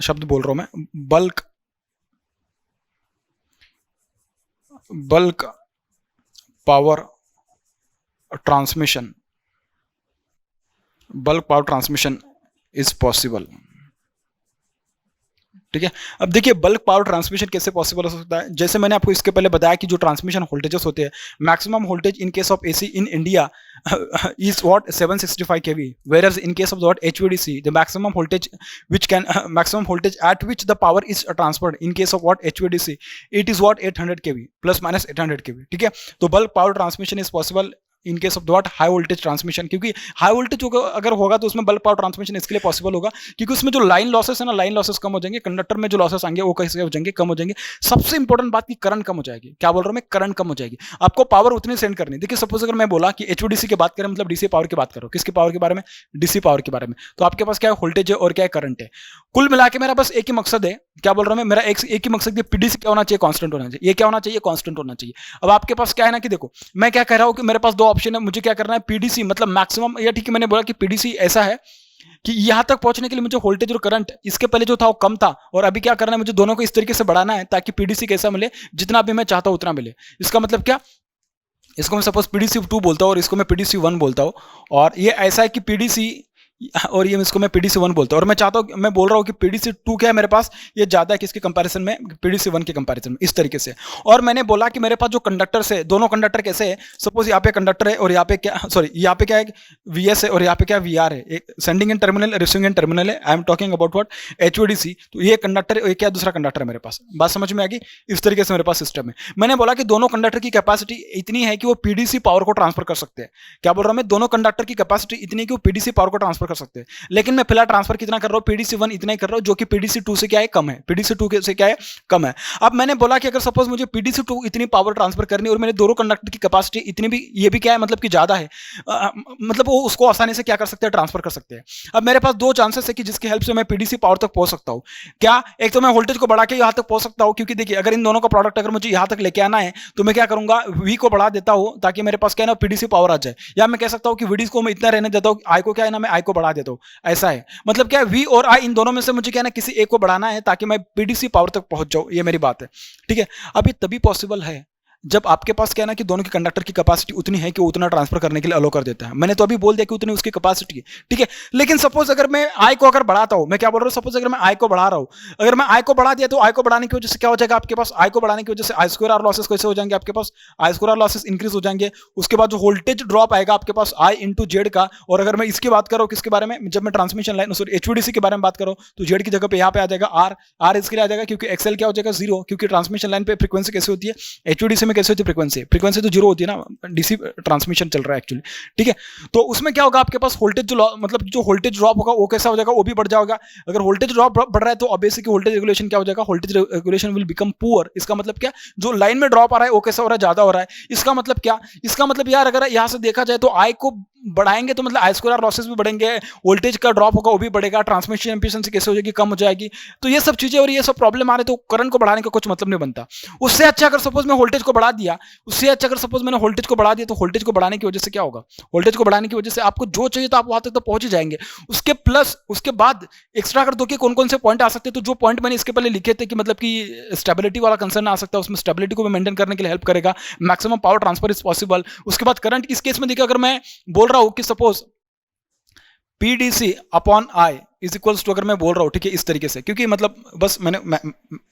शब्द बोल रहा हूँ मैं, bulk power transmission, bulk power transmission is possible, ठीक है। अब देखिए बल्क पावर ट्रांसमिशन कैसे पॉसिबल हो सकता है, जैसे मैंने आपको इसके पहले बताया कि जो ट्रांसमिशन वोल्टेजेस होते हैं, maximum voltage in case of AC in India is what 765 kV, whereas in case of the what HVDC the maximum voltage which can maximum voltage at which the power is transferred in case of what HVDC it is what 800 kV plus minus 800 kV, ठीक है। तो bulk power transmission is possible in case of what high voltage transmission, क्योंकि high voltage अगर होगा तो उसमें bulk power transmission इसके लिए पॉसिबल होगा क्योंकि उसमें जो लाइन लॉसेस है ना, लाइन लॉसेस कम हो जाएंगे, कंडक्टर में जो लॉसेस आएंगे वो कैसे हो जाएंगे, कम हो जाएंगे। सबसे इंपॉर्टेंट बात की करंट कम हो जाएगी। क्या बोल रहा हूं मैं, करंट कम हो जाएगी। आपको पावर उतनी सेंड करनी। देखिए सपोज अगर मैं बोला कि एचवीडीसी की बात करें, मतलब डीसी पावर की बात करो, किसकी पावर के बारे में, डीसी पावर के बारे में, तो आपके पास क्या है, वोल्टेज है और क्या है, करंट है। कुल मिला के मेरा बस एक ही मकसद है, क्या बोल रहा हूं मैं, मेरा एक ही मकसद है, पीडीसी क्या होना चाहिए, कांस्टेंट होना चाहिए। ये क्या होना चाहिए, कांस्टेंट होना चाहिए। अब आपके पास क्या है ना कि देखो मैं क्या कह रहा हूं कि मेरे पास दो ऑप्शन है, मुझे क्या करना है, पीडीसी मतलब मैक्सिमम, या ठीक है मैंने बोला कि पीडीसी ऐसा है कि यहां तक पहुंचने के लिए मुझे वोल्टेज और करंट इसके पहले जो था वो कम था, और अभी क्या करना है, मुझे दोनों को इस तरीके से बढ़ाना है ताकि पीडीसी कैसा मिले, जितना भी मैं चाहता हूं उतना मिले। इसका मतलब क्या, इसको मैं सपोज पीडीसी 2 बोलता हूं और इसको मैं पीडीसी 1 बोलता हूं, और ये ऐसा है कि पीडीसी और ये इसको मैं पीडीसी 1 बोलता हूं, और मैं चाहता हूं, मैं बोल रहा हूं कि पीडीसी 2 क्या है मेरे पास, ये ज्यादा है किसके कंपैरिजन में, पीडीसी 1 के कंपैरिजन में, इस तरीके से। और मैंने बोला कि मेरे पास जो कंडक्टर है, दोनों कंडक्टर कैसे है, सपोज यहाँ पे कंडक्टर है और यहाँ पे क्या, सॉरी यहाँ पे क्या है, वीएस है और यहाँ पे क्या वीआर है, एक sending end terminal, receiving end terminal है। I am talking about what, HVDC. तो ये कंडक्टर है, क्या दूसरा कंडक्टर है मेरे पास, बात समझ में आ गई। इस तरीके से मेरे पास सिस्टम है। मैंने बोला कि दोनों कंडक्टर की कैपेसिटी इतनी है कि वो पीडीसी पावर को ट्रांसफर कर सकते हैं। क्या बोल रहा हूं मैं, दोनों कंडक्टर की कैपेसिटी इतनी है कि वो पीडीसी पावर को ट्रांसफर कर सकते हैं। लेकिन मैं फिलहाल ट्रांसफर कितना कर रहा हूं, पीडीसी 1 इतना ही कर रहा हूं, जो कि पीडीसी 2 से क्या है, कम है, पीडीसी 2 से क्या है, कम है। अब मैंने बोला कि अगर सपोज मुझे पीडीसी 2 इतनी पावर ट्रांसफर करनी और मेरे दोनों कंडक्टर की कैपेसिटी इतनी भी, ये भी क्या है मतलब कि ज्यादा है, मतलब वो उसको आसानी से क्या कर सकते हैं, ट्रांसफर कर सकते हैं। अब मेरे पास दो चांसेस है कि जिसकी हेल्प से मैं पीडीसी पावर तक पहुंच सकता हूं। क्या, एक तो मैं वोल्टेज को बढ़ा के यहां तक पहुंच सकता हूं, क्योंकि देखिए अगर इन दोनों का प्रोडक्ट अगर मुझे यहां तक लेके आना है तो मैं क्या करूंगा, वी को बढ़ा देता हूं ताकि मेरे पास क्या है ना, पीडीसी पावर आ जाए। या मैं कह सकता हूं कि वीडी को मैं इतना रहने देता हूं, आई को क्या है ना, मैं आई को बढ़ा देता हूं। ऐसा है, मतलब क्या है, वी और आई इन दोनों में से मुझे क्या है ना, किसी एक को बढ़ाना है ताकि मैं पीडीसी पावर तक पहुंच जाऊं। ये मेरी बात है, ठीक है। अब ये तभी पॉसिबल है जब आपके पास क्या है ना कि दोनों के कंडक्टर की कैपेसिटी उतनी है कि वो उतना ट्रांसफर करने के लिए अलो कर देता है। मैंने तो अभी बोल दिया कि उतनी उसकी कैपेसिटी है, ठीक है। लेकिन सपोज अगर मैं आई को अगर बढ़ाता हूं, मैं क्या बोल रहा हूं, सपोज अगर मैं आई को बढ़ा रहा हूं, अगर मैं आई को बढ़ा दिया तो आई को बढ़ाने की वजह से क्या हो जाएगा आपके पास, आई को बढ़ाने की वजह से आई स्क्वायर आर लॉसेस कैसे हो जाएंगे आपके पास, I square R losses increase हो जाएंगे। उसके बाद जो वोल्टेज ड्रॉप आएगा आपके पास आई इंटू जेड का, और अगर मैं इसकी बात करूं किसके बारे में, जब मैं ट्रांसमिशन लाइन सॉरी एचवीडीसी के बारे में बात करूं, तो जेड की जगह पे यहाँ पे आ जाएगा आर, आर इसके लिए आ जाएगा क्योंकि एक्सएल क्या हो जाएगा, 0, क्योंकि ट्रांसमिशन लाइन पे फ्रीक्वेंसी कैसे होती है, एचवीडीसी में कैसे होती है फ्रीक्वेंसी तो 0 होती है ना, डीसी ट्रांसमिशन चल रहा है एक्चुअली, ठीक है। तो उसमें क्या होगा आपके पास, वोल्टेज जो मतलब जो वोल्टेज ड्रॉप होगा वो कैसा हो जाएगा, वो भी बढ़ जाएगा। अगर वोल्टेज ड्रॉप बढ़ रहा है तो ऑब्वियसली वोल्टेज रेगुलेशन क्या हो जाएगा, voltage regulation will become poor. इसका मतलब क्या, जो लाइन में ड्रॉप आ रहा है वो कैसा हो रहा है, ज्यादा हो रहा है। इसका मतलब क्या, इसका मतलब यार अगर यहां से देखा जाए तो आई को बढ़ाएंगे तो मतलब आई स्क्वायर लॉसेस भी बढ़ेंगे, वोल्टेज का ड्रॉप होगा वो भी बढ़ेगा, ट्रांसमिशन एफिशिएंसी कैसे हो जाएगी, कम हो जाएगी। तो ये सब चीजें और ये सब प्रॉब्लम आ रहे तो करंट को बढ़ाने का कुछ मतलब नहीं बनता। उससे अच्छा अगर सपोज मैं वोल्टेज को बढ़ा दिया, उससे अच्छा अगर सपोज मैंने वोल्टेज को बढ़ा दिया, तो वोल्टेज को बढ़ाने की वजह से क्या होगा, वोल्टेज को बढ़ाने की वजह से आपको जो चाहिए तो आप वहां तक तो पहुंच ही जाएंगे। उसके प्लस उसके बाद एक्स्ट्रा कर दो कि कौन कौन से पॉइंट आ सकते हैं। तो जो पॉइंट मैंने इसके पहले लिखे थे कि मतलब कि स्टेबिलिटी वाला कंसर्न आ सकता है, उसमें स्टेबिलिटी को भी मेंटेन करने के लिए हेल्प करेगा, maximum power transfer is possible. उसके बाद करंट, इस केस में देखिए अगर मैं बोल रहा हूं कि suppose PDC upon I is equals to, अगर मैं बोल रहा हूं, ठीक है, इस तरीके से, क्योंकि मतलब बस मैंने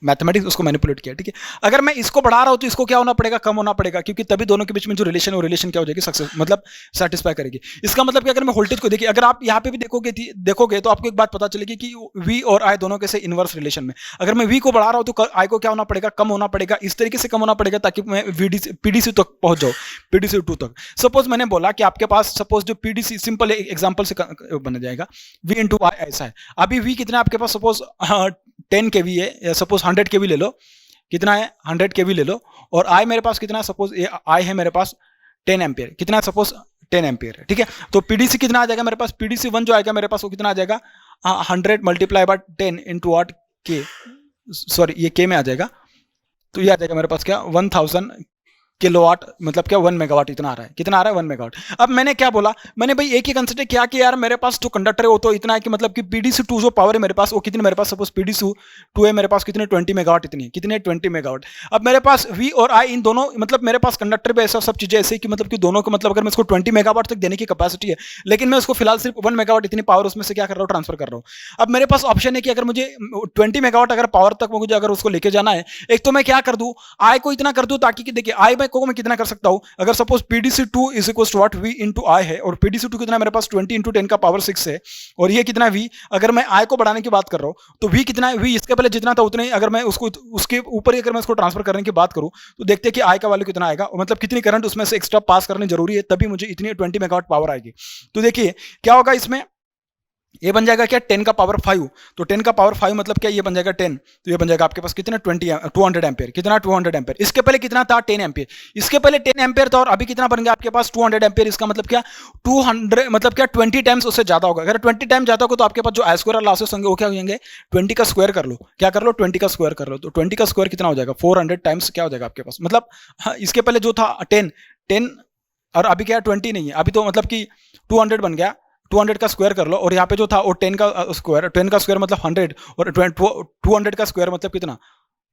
मैथमेटिक्स उसको मैनिपुलेट किया, ठीक है। अगर मैं इसको बढ़ा रहा हूं तो इसको क्या होना पड़ेगा, कम होना पड़ेगा, क्योंकि तभी दोनों के बीच में जो रिलेशन है वो रिलेशन क्या हो जाएगी, सक्सेस मतलब सेटिस्फाई करेगी। इसका मतलब कि अगर मैं वोल्टेज को देखिए, अगर आप यहाँ पे भी देखोगे तो आपको एक बात पता चलेगी कि वी और आई दोनों कैसे इनवर्स रिलेशन में। अगर मैं वी को बढ़ा रहा हूं तो आई को क्या होना पड़ेगा, कम होना पड़ेगा, इस तरीके से कम होना पड़ेगा ताकि मैं पीडीसी तक पहुंच जाऊं, पीडीसी 2 तक। सपोज मैंने बोला कि आपके पास सपोज जो पीडीसी सिंपल एग्जांपल से बन जाएगा, वी इंटू आई ऐसा है। अभी वी कितना आपके पास, सपोज 10 केवी है, या सपोज 100 केवी ले लो, कितना है 100 केवी ले लो, और आई मेरे पास कितना है, सपोज आई है मेरे पास 10 एम्पियर, कितना है सपोज 10 एम्पियर है, ठीक है। तो पीडीसी कितना आ जाएगा मेरे पास, पीडीसी 1 जो आएगा मेरे पास वो कितना आ जाएगा, 100 मल्टीप्लाई बाय 10 इंटू वॉट के, सॉरी ये के में आ जाएगा, तो ये आ जाएगा मेरे पास क्या 1000 किलोवाट मतलब क्या 1 मेगावाट इतना आ रहा है, कितना आ रहा है 1 मेगावाट। अब मैंने क्या बोला, मैंने भाई एक ही कंसिडर किया कि यार मेरे पास जो कंडक्टर है वो तो इतना है कि मतलब कि PDC2 जो पावर है मेरे पास वो कितनी, मेरे पास सपोज PDC2 है मेरे पास कितने 20 मेगावाट, इतनी कितने 20 मेगावाट। अब मेरे पास V और I इन दोनों मतलब मेरे पास कंडक्टर पे ऐसा सब चीजें ऐसे कि मतलब कि दोनों को मतलब अगर मैं इसको 20 मेगावाट तक देने की कैपेसिटी है, लेकिन मैं उसको फिलहाल सिर्फ 1 मेगावाट इतनी पावर उसमें से क्या कर रहा हूँ, ट्रांसफर कर रहा हूँ। अब मेरे पास ऑप्शन है कि अगर मुझे 20 मेगावाट अगर पावर तक मुझे अगर उसको लेके जाना है, एक तो मैं क्या कर दूं, आई को इतना कर दूं ताकि कि देखिए आई को मैं कितना कर सकता हूं, अगर suppose PDC2 is equal to what V into I है, और PDC2 कितना मेरे पास 20 इंटू 10 का पावर 6 है, और ये कितना V, अगर मैं आई को बढ़ाने की बात कर रहा हूं तो V कितना है, V इसके पहले जितना था उतना ही, अगर मैं उसको उसके ऊपर ही अगर मैं उसको ट्रांसफर करने की बात करूं तो देखते हैं कि आई का वैल्यू कितना आएगा, मतलब कितनी करंट उसमें से एक्स्ट्रा पास करनी जरूरी है, तभी मुझे इतनी 20 मेगावाट पावर आएगी। तो देखिए क्या होगा इसमें, ये बन जाएगा क्या 10 का पावर 5, तो 10 का पावर 5 मतलब क्या, ये बन जाएगा 10, तो ये बन जाएगा आपके पास कितना 200 एम्पियर, कितना 200 एम्पियर। इसके पहले कितना था 10 एम्पियर, इसके पहले 10 एम्पियर था और अभी कितना बन गया आपके पास 200 एम्पियर। इसका मतलब क्या 200 मतलब क्या 20 टाइम्स उससे ज्यादा होगा। अगर 20 टाइम ज्यादा होगा तो आपके पास जो आई स्क्वायर लॉसेस होंगे वो क्या हो जाएंगे, 20 का स्क्वायर कर लो, क्या कर लो 20 का स्क्वायर कर लो, तो 20 का स्क्वायर कितना हो जाएगा 400 टाइम्स क्या हो जाएगा आपके पास, मतलब इसके पहले जो था 10 और अभी क्या 20 नहीं है, अभी तो मतलब कि 200 बन गया, 200 का स्क्वायर कर लो, और यहाँ पे जो था वो 10 का स्क्वायर मतलब 100, और 200 का स्क्वायर मतलब कितना,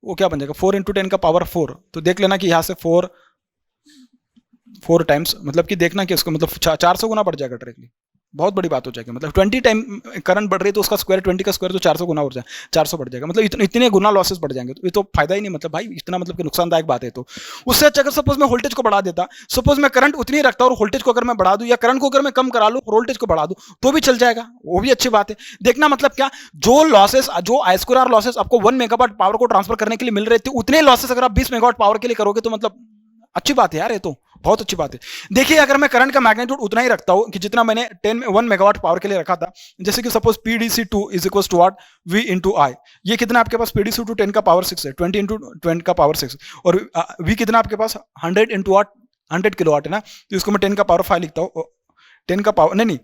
वो क्या बन जाएगा 4 इंटू 10 का पावर 4। तो देख लेना कि यहाँ से 4 टाइम्स मतलब कि देखना कि इसको मतलब 400 गुना बढ़ जाएगा डायरेक्टली, बहुत बड़ी बात हो जाएगी। मतलब 20 टाइम करंट बढ़ रही है तो उसका स्क्वायर 20 का स्क्वायर तो 400 गुना बढ़ जाए, 400 बढ़ जाएगा, मतलब इतने गुना लॉसेस बढ़ जाएंगे, तो ये तो फायदा ही नहीं, मतलब भाई इतना मतलब कि नुकसानदायक बात है। तो उससे अच्छा अगर सपोज मैं वोल्टेज को बढ़ा देता, सपोज मैं करंट उतनी रखता और वोल्टेज को अगर मैं बढ़ा दूं, या करंट को अगर मैं कम करा लूं वोल्टेज को बढ़ा दूं तो भी चल जाएगा, वो भी अच्छी बात है। देखना मतलब क्या, जो लॉसेस जो आई स्क्वायर लॉसेस आपको 1 मेगावाट पावर को ट्रांसफर करने के लिए मिल रहे थे, उतने लॉसेस अगर आप 20 मेगावाट पावर के लिए करोगे तो मतलब अच्छी बात है यार, ये तो बहुत अच्छी बात है। देखिए अगर मैं करंट का मैग्नीट्यूड उतना ही रखता हूं कि जितना मैंने 1 मेगावाट पावर के लिए रखा था, जैसे कि suppose PDC2 is equal to what V into I, ये कितना आपके पास PDC2 10 का पावर 6 है, 20 इंटू 10 का पावर 6, और V कितना आपके पास 100 इंटू वाट 100 किलोवाट है ना, तो इसको मैं 10 का पावर 5 लिखता हूँ, 10 का पावर नहीं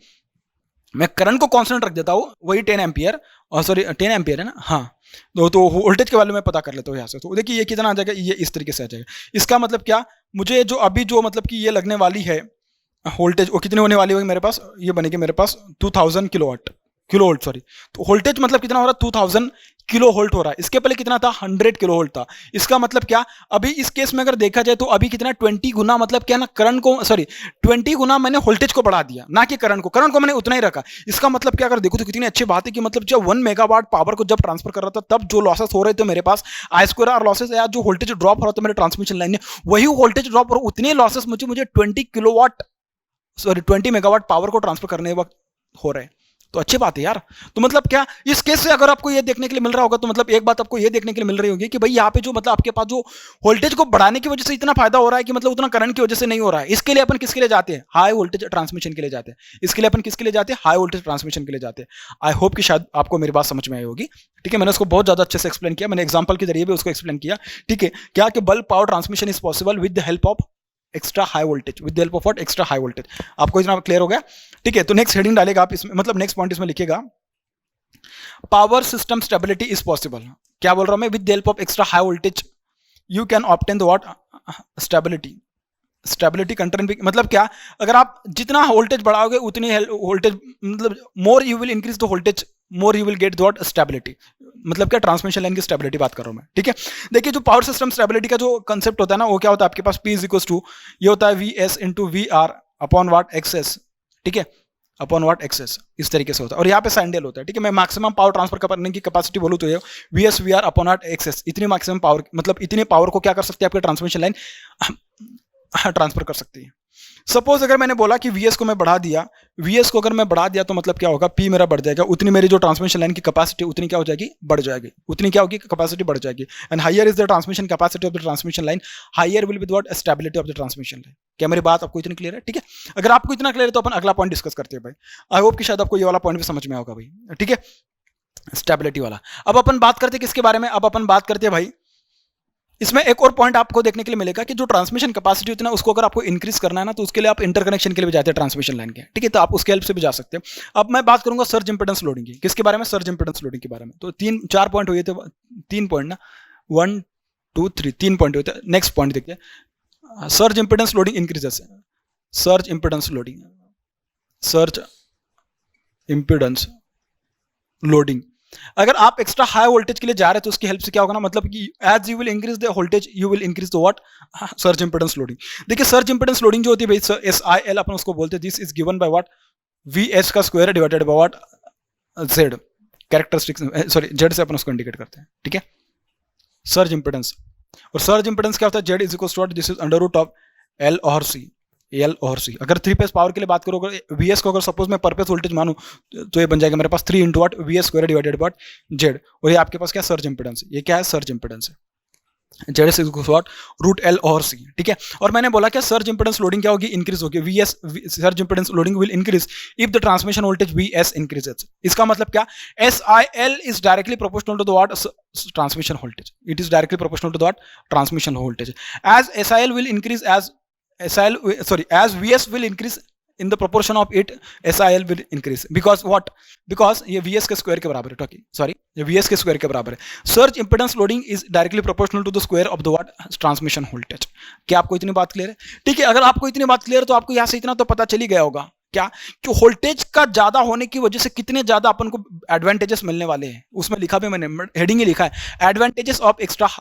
मैं करंट को कांस्टेंट रख देता हूँ, वही 10 एम्पियर, और सॉरी 10 एम्पियर है ना, हाँ तो वोल्टेज के बारे में पता कर लेता हूँ यहाँ से। तो देखिए ये कितना आ जाएगा, ये इस तरीके से आ जाएगा। इसका मतलब क्या, मुझे जो अभी जो मतलब कि ये लगने वाली है वोल्टेज, वो कितनी होने वाली होगी मेरे पास, ये बनेगी मेरे पास 2000 किलो वोल्ट सॉरी, तो वोल्टेज मतलब कितना हो रहा है 2000 किलो वोल्ट हो रहा है। इसके पहले कितना था 100 किलो वोल्ट था। इसका मतलब क्या, अभी इस केस में अगर देखा जाए तो अभी कितना 20 गुना मतलब क्या ना करंट को, सॉरी 20 गुना मैंने वोल्टेज को बढ़ा दिया, ना कि करंट को मैंने उतना ही रखा। इसका मतलब क्या, अगर देखो तो कितनी अच्छी बात है कि मतलब जब 1 मेगावाट पावर को जब ट्रांसफर कर रहा था तब जो लॉसेस हो रहे थे मेरे पास आई स्क्वायर आर लॉसेस, या जो वोल्टेज ड्रॉप हो रहा था मेरे ट्रांसमिशन लाइन में, वही वोल्टेज ड्रॉप और उतने लॉसेस मुझे 20 किलोवाट सॉरी 20 मेगावाट पावर को ट्रांसफर करने वक्त हो रहे हैं। तो अच्छी बात है यार। तो मतलब क्या इस केस से अगर आपको ये देखने के लिए मिल रहा होगा, तो मतलब एक बात आपको ये देखने के लिए मिल रही होगी कि भाई यहाँ पे जो मतलब आपके पास जो वोल्टेज को बढ़ाने की वजह से इतना फायदा हो रहा है कि मतलब उतना करंट की वजह से नहीं हो रहा है। इसके लिए अपन किसके लिए जाते हैं, हाई वोल्टेज ट्रांसमिशन के लिए जाते हैं। इसके लिए अपन किसके लिए जाते हैं, हाई वोल्टेज ट्रांसमिशन के लिए जाते हैं। आई होप कि शायद आपको मेरी बात समझ में आई होगी। ठीक है, मैंने उसको बहुत ज्यादा अच्छे से एक्सप्लेन किया, मैंने एग्जाम्पल के जरिए भी उसको एक्सप्लेन किया। ठीक है, क्या कि bulb power transmission is possible with the help of extra high voltage, with the help of what extra high voltage. आपको इतना क्लियर हो गया। ठीक है, तो नेक्स्ट हेडिंग डालेगा आप इसमें, मतलब नेक्स्ट पॉइंट इसमें लिखेगा power system stability is possible. क्या बोल रहा हूं मैं, with the help of extra high voltage you can obtain the what stability control. मतलब क्या, अगर आप जितना वोल्टेज बढ़ाओगे उतनी वोल्टेज मतलब more you will increase the voltage more you will get the what stability. मतलब क्या, ट्रांसमिशन लाइन की स्टेबिलिटी बात कर रहा हूं मैं। ठीक है, देखिए जो पावर सिस्टम स्टेबिलिटी का जो कंसेप्ट होता है ना, वो क्या होता है आपके पास P इज इक्वल टू ये होता है VS इंटू VR अपॉन वाट एक्सेस। ठीक है, अपॉन वाट एक्सेस इस तरीके से होता है, और यहाँ पे साइंडेल होता है। ठीक है, मैं मैक्सिमम पावर ट्रांसफर करने की कैपेसिटी बोलूँ तो ये VS VR अपॉन वाट एक्सेस, इतनी मैक्सिमम पावर मतलब इतनी पावर को क्या कर सकती है आपकी ट्रांसमिशन लाइन ट्रांसफर कर सकती है। सपोज अगर मैंने बोला कि VS को मैं बढ़ा दिया, VS को अगर मैं बढ़ा दिया तो मतलब क्या होगा, P मेरा बढ़ जाएगा, उतनी मेरी जो ट्रांसमिशन लाइन की कैपेसिटी उतनी क्या हो जाएगी, बढ़ जाएगी, उतनी क्या होगी कैपेसिटी बढ़ जाएगी। And higher is the transmission capacity of the transmission line, higher will be the what stability of the transmission line. क्या मेरी बात आपको इतनी क्लियर है? ठीक है, अगर आपको इतना क्लियर है तो अपन अगला पॉइंट डिस्कस करते हैं भाई। आई होप कि शायद आपको ये वाला पॉइंट भी समझ में होगा भाई। ठीक है, स्टेबिलिटी वाला। अब अपन बात करते हैं किसके बारे में, अब अपन बात करते हैं भाई, इसमें एक और पॉइंट आपको देखने के लिए मिलेगा कि जो ट्रांसमिशन कैपेसिटी होती है ना, उसको अगर आपको इंक्रीज करना है ना, तो उसके लिए आप इंटरकनेक्शन के लिए भी जाते हैं ट्रांसमिशन लाइन के। ठीक है, तो आप उसके हेल्प से भी जा सकते हैं। अब मैं बात करूंगा सर्ज इंपेडेंस लोडिंग की। किसके बारे में, सर्ज इंपेडेंस लोडिंग के बारे में। तो 4 पॉइंट हुए थे, 3 पॉइंट ना, 1 2 3 3 पॉइंट हुए थे। नेक्स्ट पॉइंट देखिए, surge impedance loading increases, surge impedance loading, surge impedance loading. अगर आप एक्स्ट्रा हाई वोल्टेज के लिए जा रहे हैं तो उसकी हेल्प से क्या होगा ना, मतलब कि as you will increase the voltage you will increase the what, surge impedance loading. देखिए सर्ज इंपेडेंस लोडिंग जो होती है भाई, एस आई एल अपन उसको बोलते हैं, this is given by what, V S का square divided by what, Z characteristics, sorry Z से अपन उसको इंडिकेट करते हैं, ठीक है, सर्ज इंपेडेंस। और सर्ज इंपेडेंस क्या होता है, Z is equal to what, this is under root of L और सी, एल और सी। अगर 3 फेज पावर के लिए बात करो, अगर वीएस को अगर सपोज मैं पर फेज वोल्टेज मानूं तो ये बन जाएगा मेरे पास 3 into what, V S square divided bye Z. और ये आपके पास क्या सर्ज इंपेडेंस है, ये क्या है सर्ज इंपेडेंस है, Z is equal to what root L और सी, ठीक है। और मैंने बोला क्या सर्ज इंपेडेंस लोडिंग क्या होगी, इंक्रीज होगी, VS surge impedance loading will increase if the transmission voltage VS increases. इसका मतलब क्या, S I L is directly proportional to the what, transmission voltage, it is directly proportional to the what, transmission voltage. As S I L will increase, as Vs will increase in the proportion of it, SIL will increase because what, because ये Vs के square के बराबर है, sorry ये Vs के square के बराबर है। Surge impedance loading is directly proportional to the square of the what, transmission voltage. क्या आपको इतनी बात क्लियर है, ठीक है। अगर आपको इतनी बात क्लियर है तो आपको यहाँ से इतना तो पता चल ही गया होगा क्या, कि वोल्टेज का ज्यादा होने की वजह से कितने ज्यादा अपन को एडवांटेजेस मिलने वाले हैं। उसमें लिखा भी मैंने, हेडिंग ही लिखा है, advantages of extra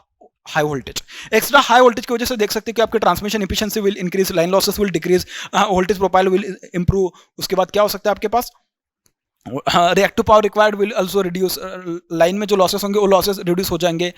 high voltage. Extra high voltage की वजह से देख सकते हैं कि आपके transmission efficiency will increase, line losses will decrease, voltage profile will improve. उसके बाद क्या हो सकता है आपके पास, reactive power required will also reduce, line में जो लॉसेस होंगे वो लॉसेस रिड्यूस हो जाएंगे।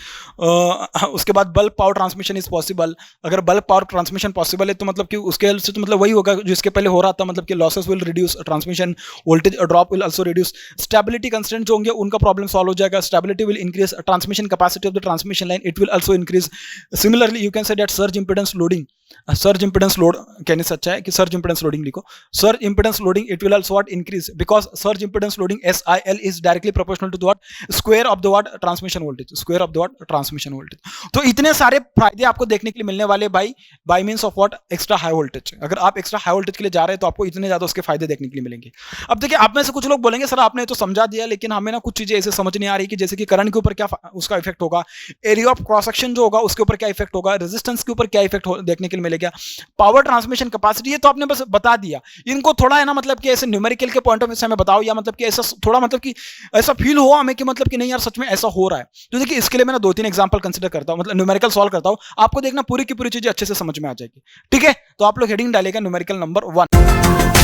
उसके बाद bulk power transmission is possible. अगर बल्क पावर ट्रांसमिशन पॉसिबल है तो मतलब कि उसके हेल्प से तो मतलब वही होगा जो इसके पहले हो रहा था, मतलब कि losses will reduce, transmission voltage drop will also reduce, stability constraint जो होंगे उनका प्रॉब्लम सॉल्व हो जाएगा, stability will increase, transmission capacity of the transmission line it will also increase. Similarly you can say that surge impedance loading, surge impedance load कहने से अच्छा है कि सर्ज इंपेडेंस लोडिंग लिखो, surge impedance loading it will also what increase because surge impedance loading SIL is directly proportional to the what, square of the what, transmission voltage, square of the what, transmission voltage। तो इतने सारे फायदे आपको देखने के लिए मिलने वाले bye means of what, extra high voltage. अगर आप एक्स्ट्रा हाई वोल्टेज के लिए जा रहे हैं तो आपको इतने ज्यादा उसके फायदे देखने के लिए मिलेंगे। अब देखिए आप में से कुछ लोग बोलेंगे सर आपने तो समझा दिया लेकिन हमें ना कुछ चीजें ऐसे समझ नहीं आ रही, कि जैसे कि करंट के ऊपर क्या उसका इफेक्ट होगा, एरिया ऑफ क्रॉस सेक्शन जो होगा उसके ऊपर क्या इफेक्ट होगा, रेजिस्टेंस के ऊपर क्या इफेक्ट देखने के लिए मिलेगा, पावर ट्रांसमिशन कैपेसिटी, ये तो आपने बस बता दिया। इनको थोड़ा है ना मतलब कि ऐसे न्यूमेरिकल के पॉइंट ऑफ व्यू से हमें बताओ, या मतलब कि ऐसा थोड़ा मतलब कि ऐसा फील हो हमें कि मतलब कि नहीं यार सच में ऐसा हो रहा है। तो देखिए इसके लिए मैं 2-3 एग्जांपल कंसीडर करता हूं, मतलब न्यूमेरिकल सॉल्व करता हूं, आपको देखना पूरी की पूरी चीजें अच्छे से समझ में आ जाएगी, ठीक है। तो आप लोग हेडिंग डालेगा न्यूमेरिकल नंबर 1।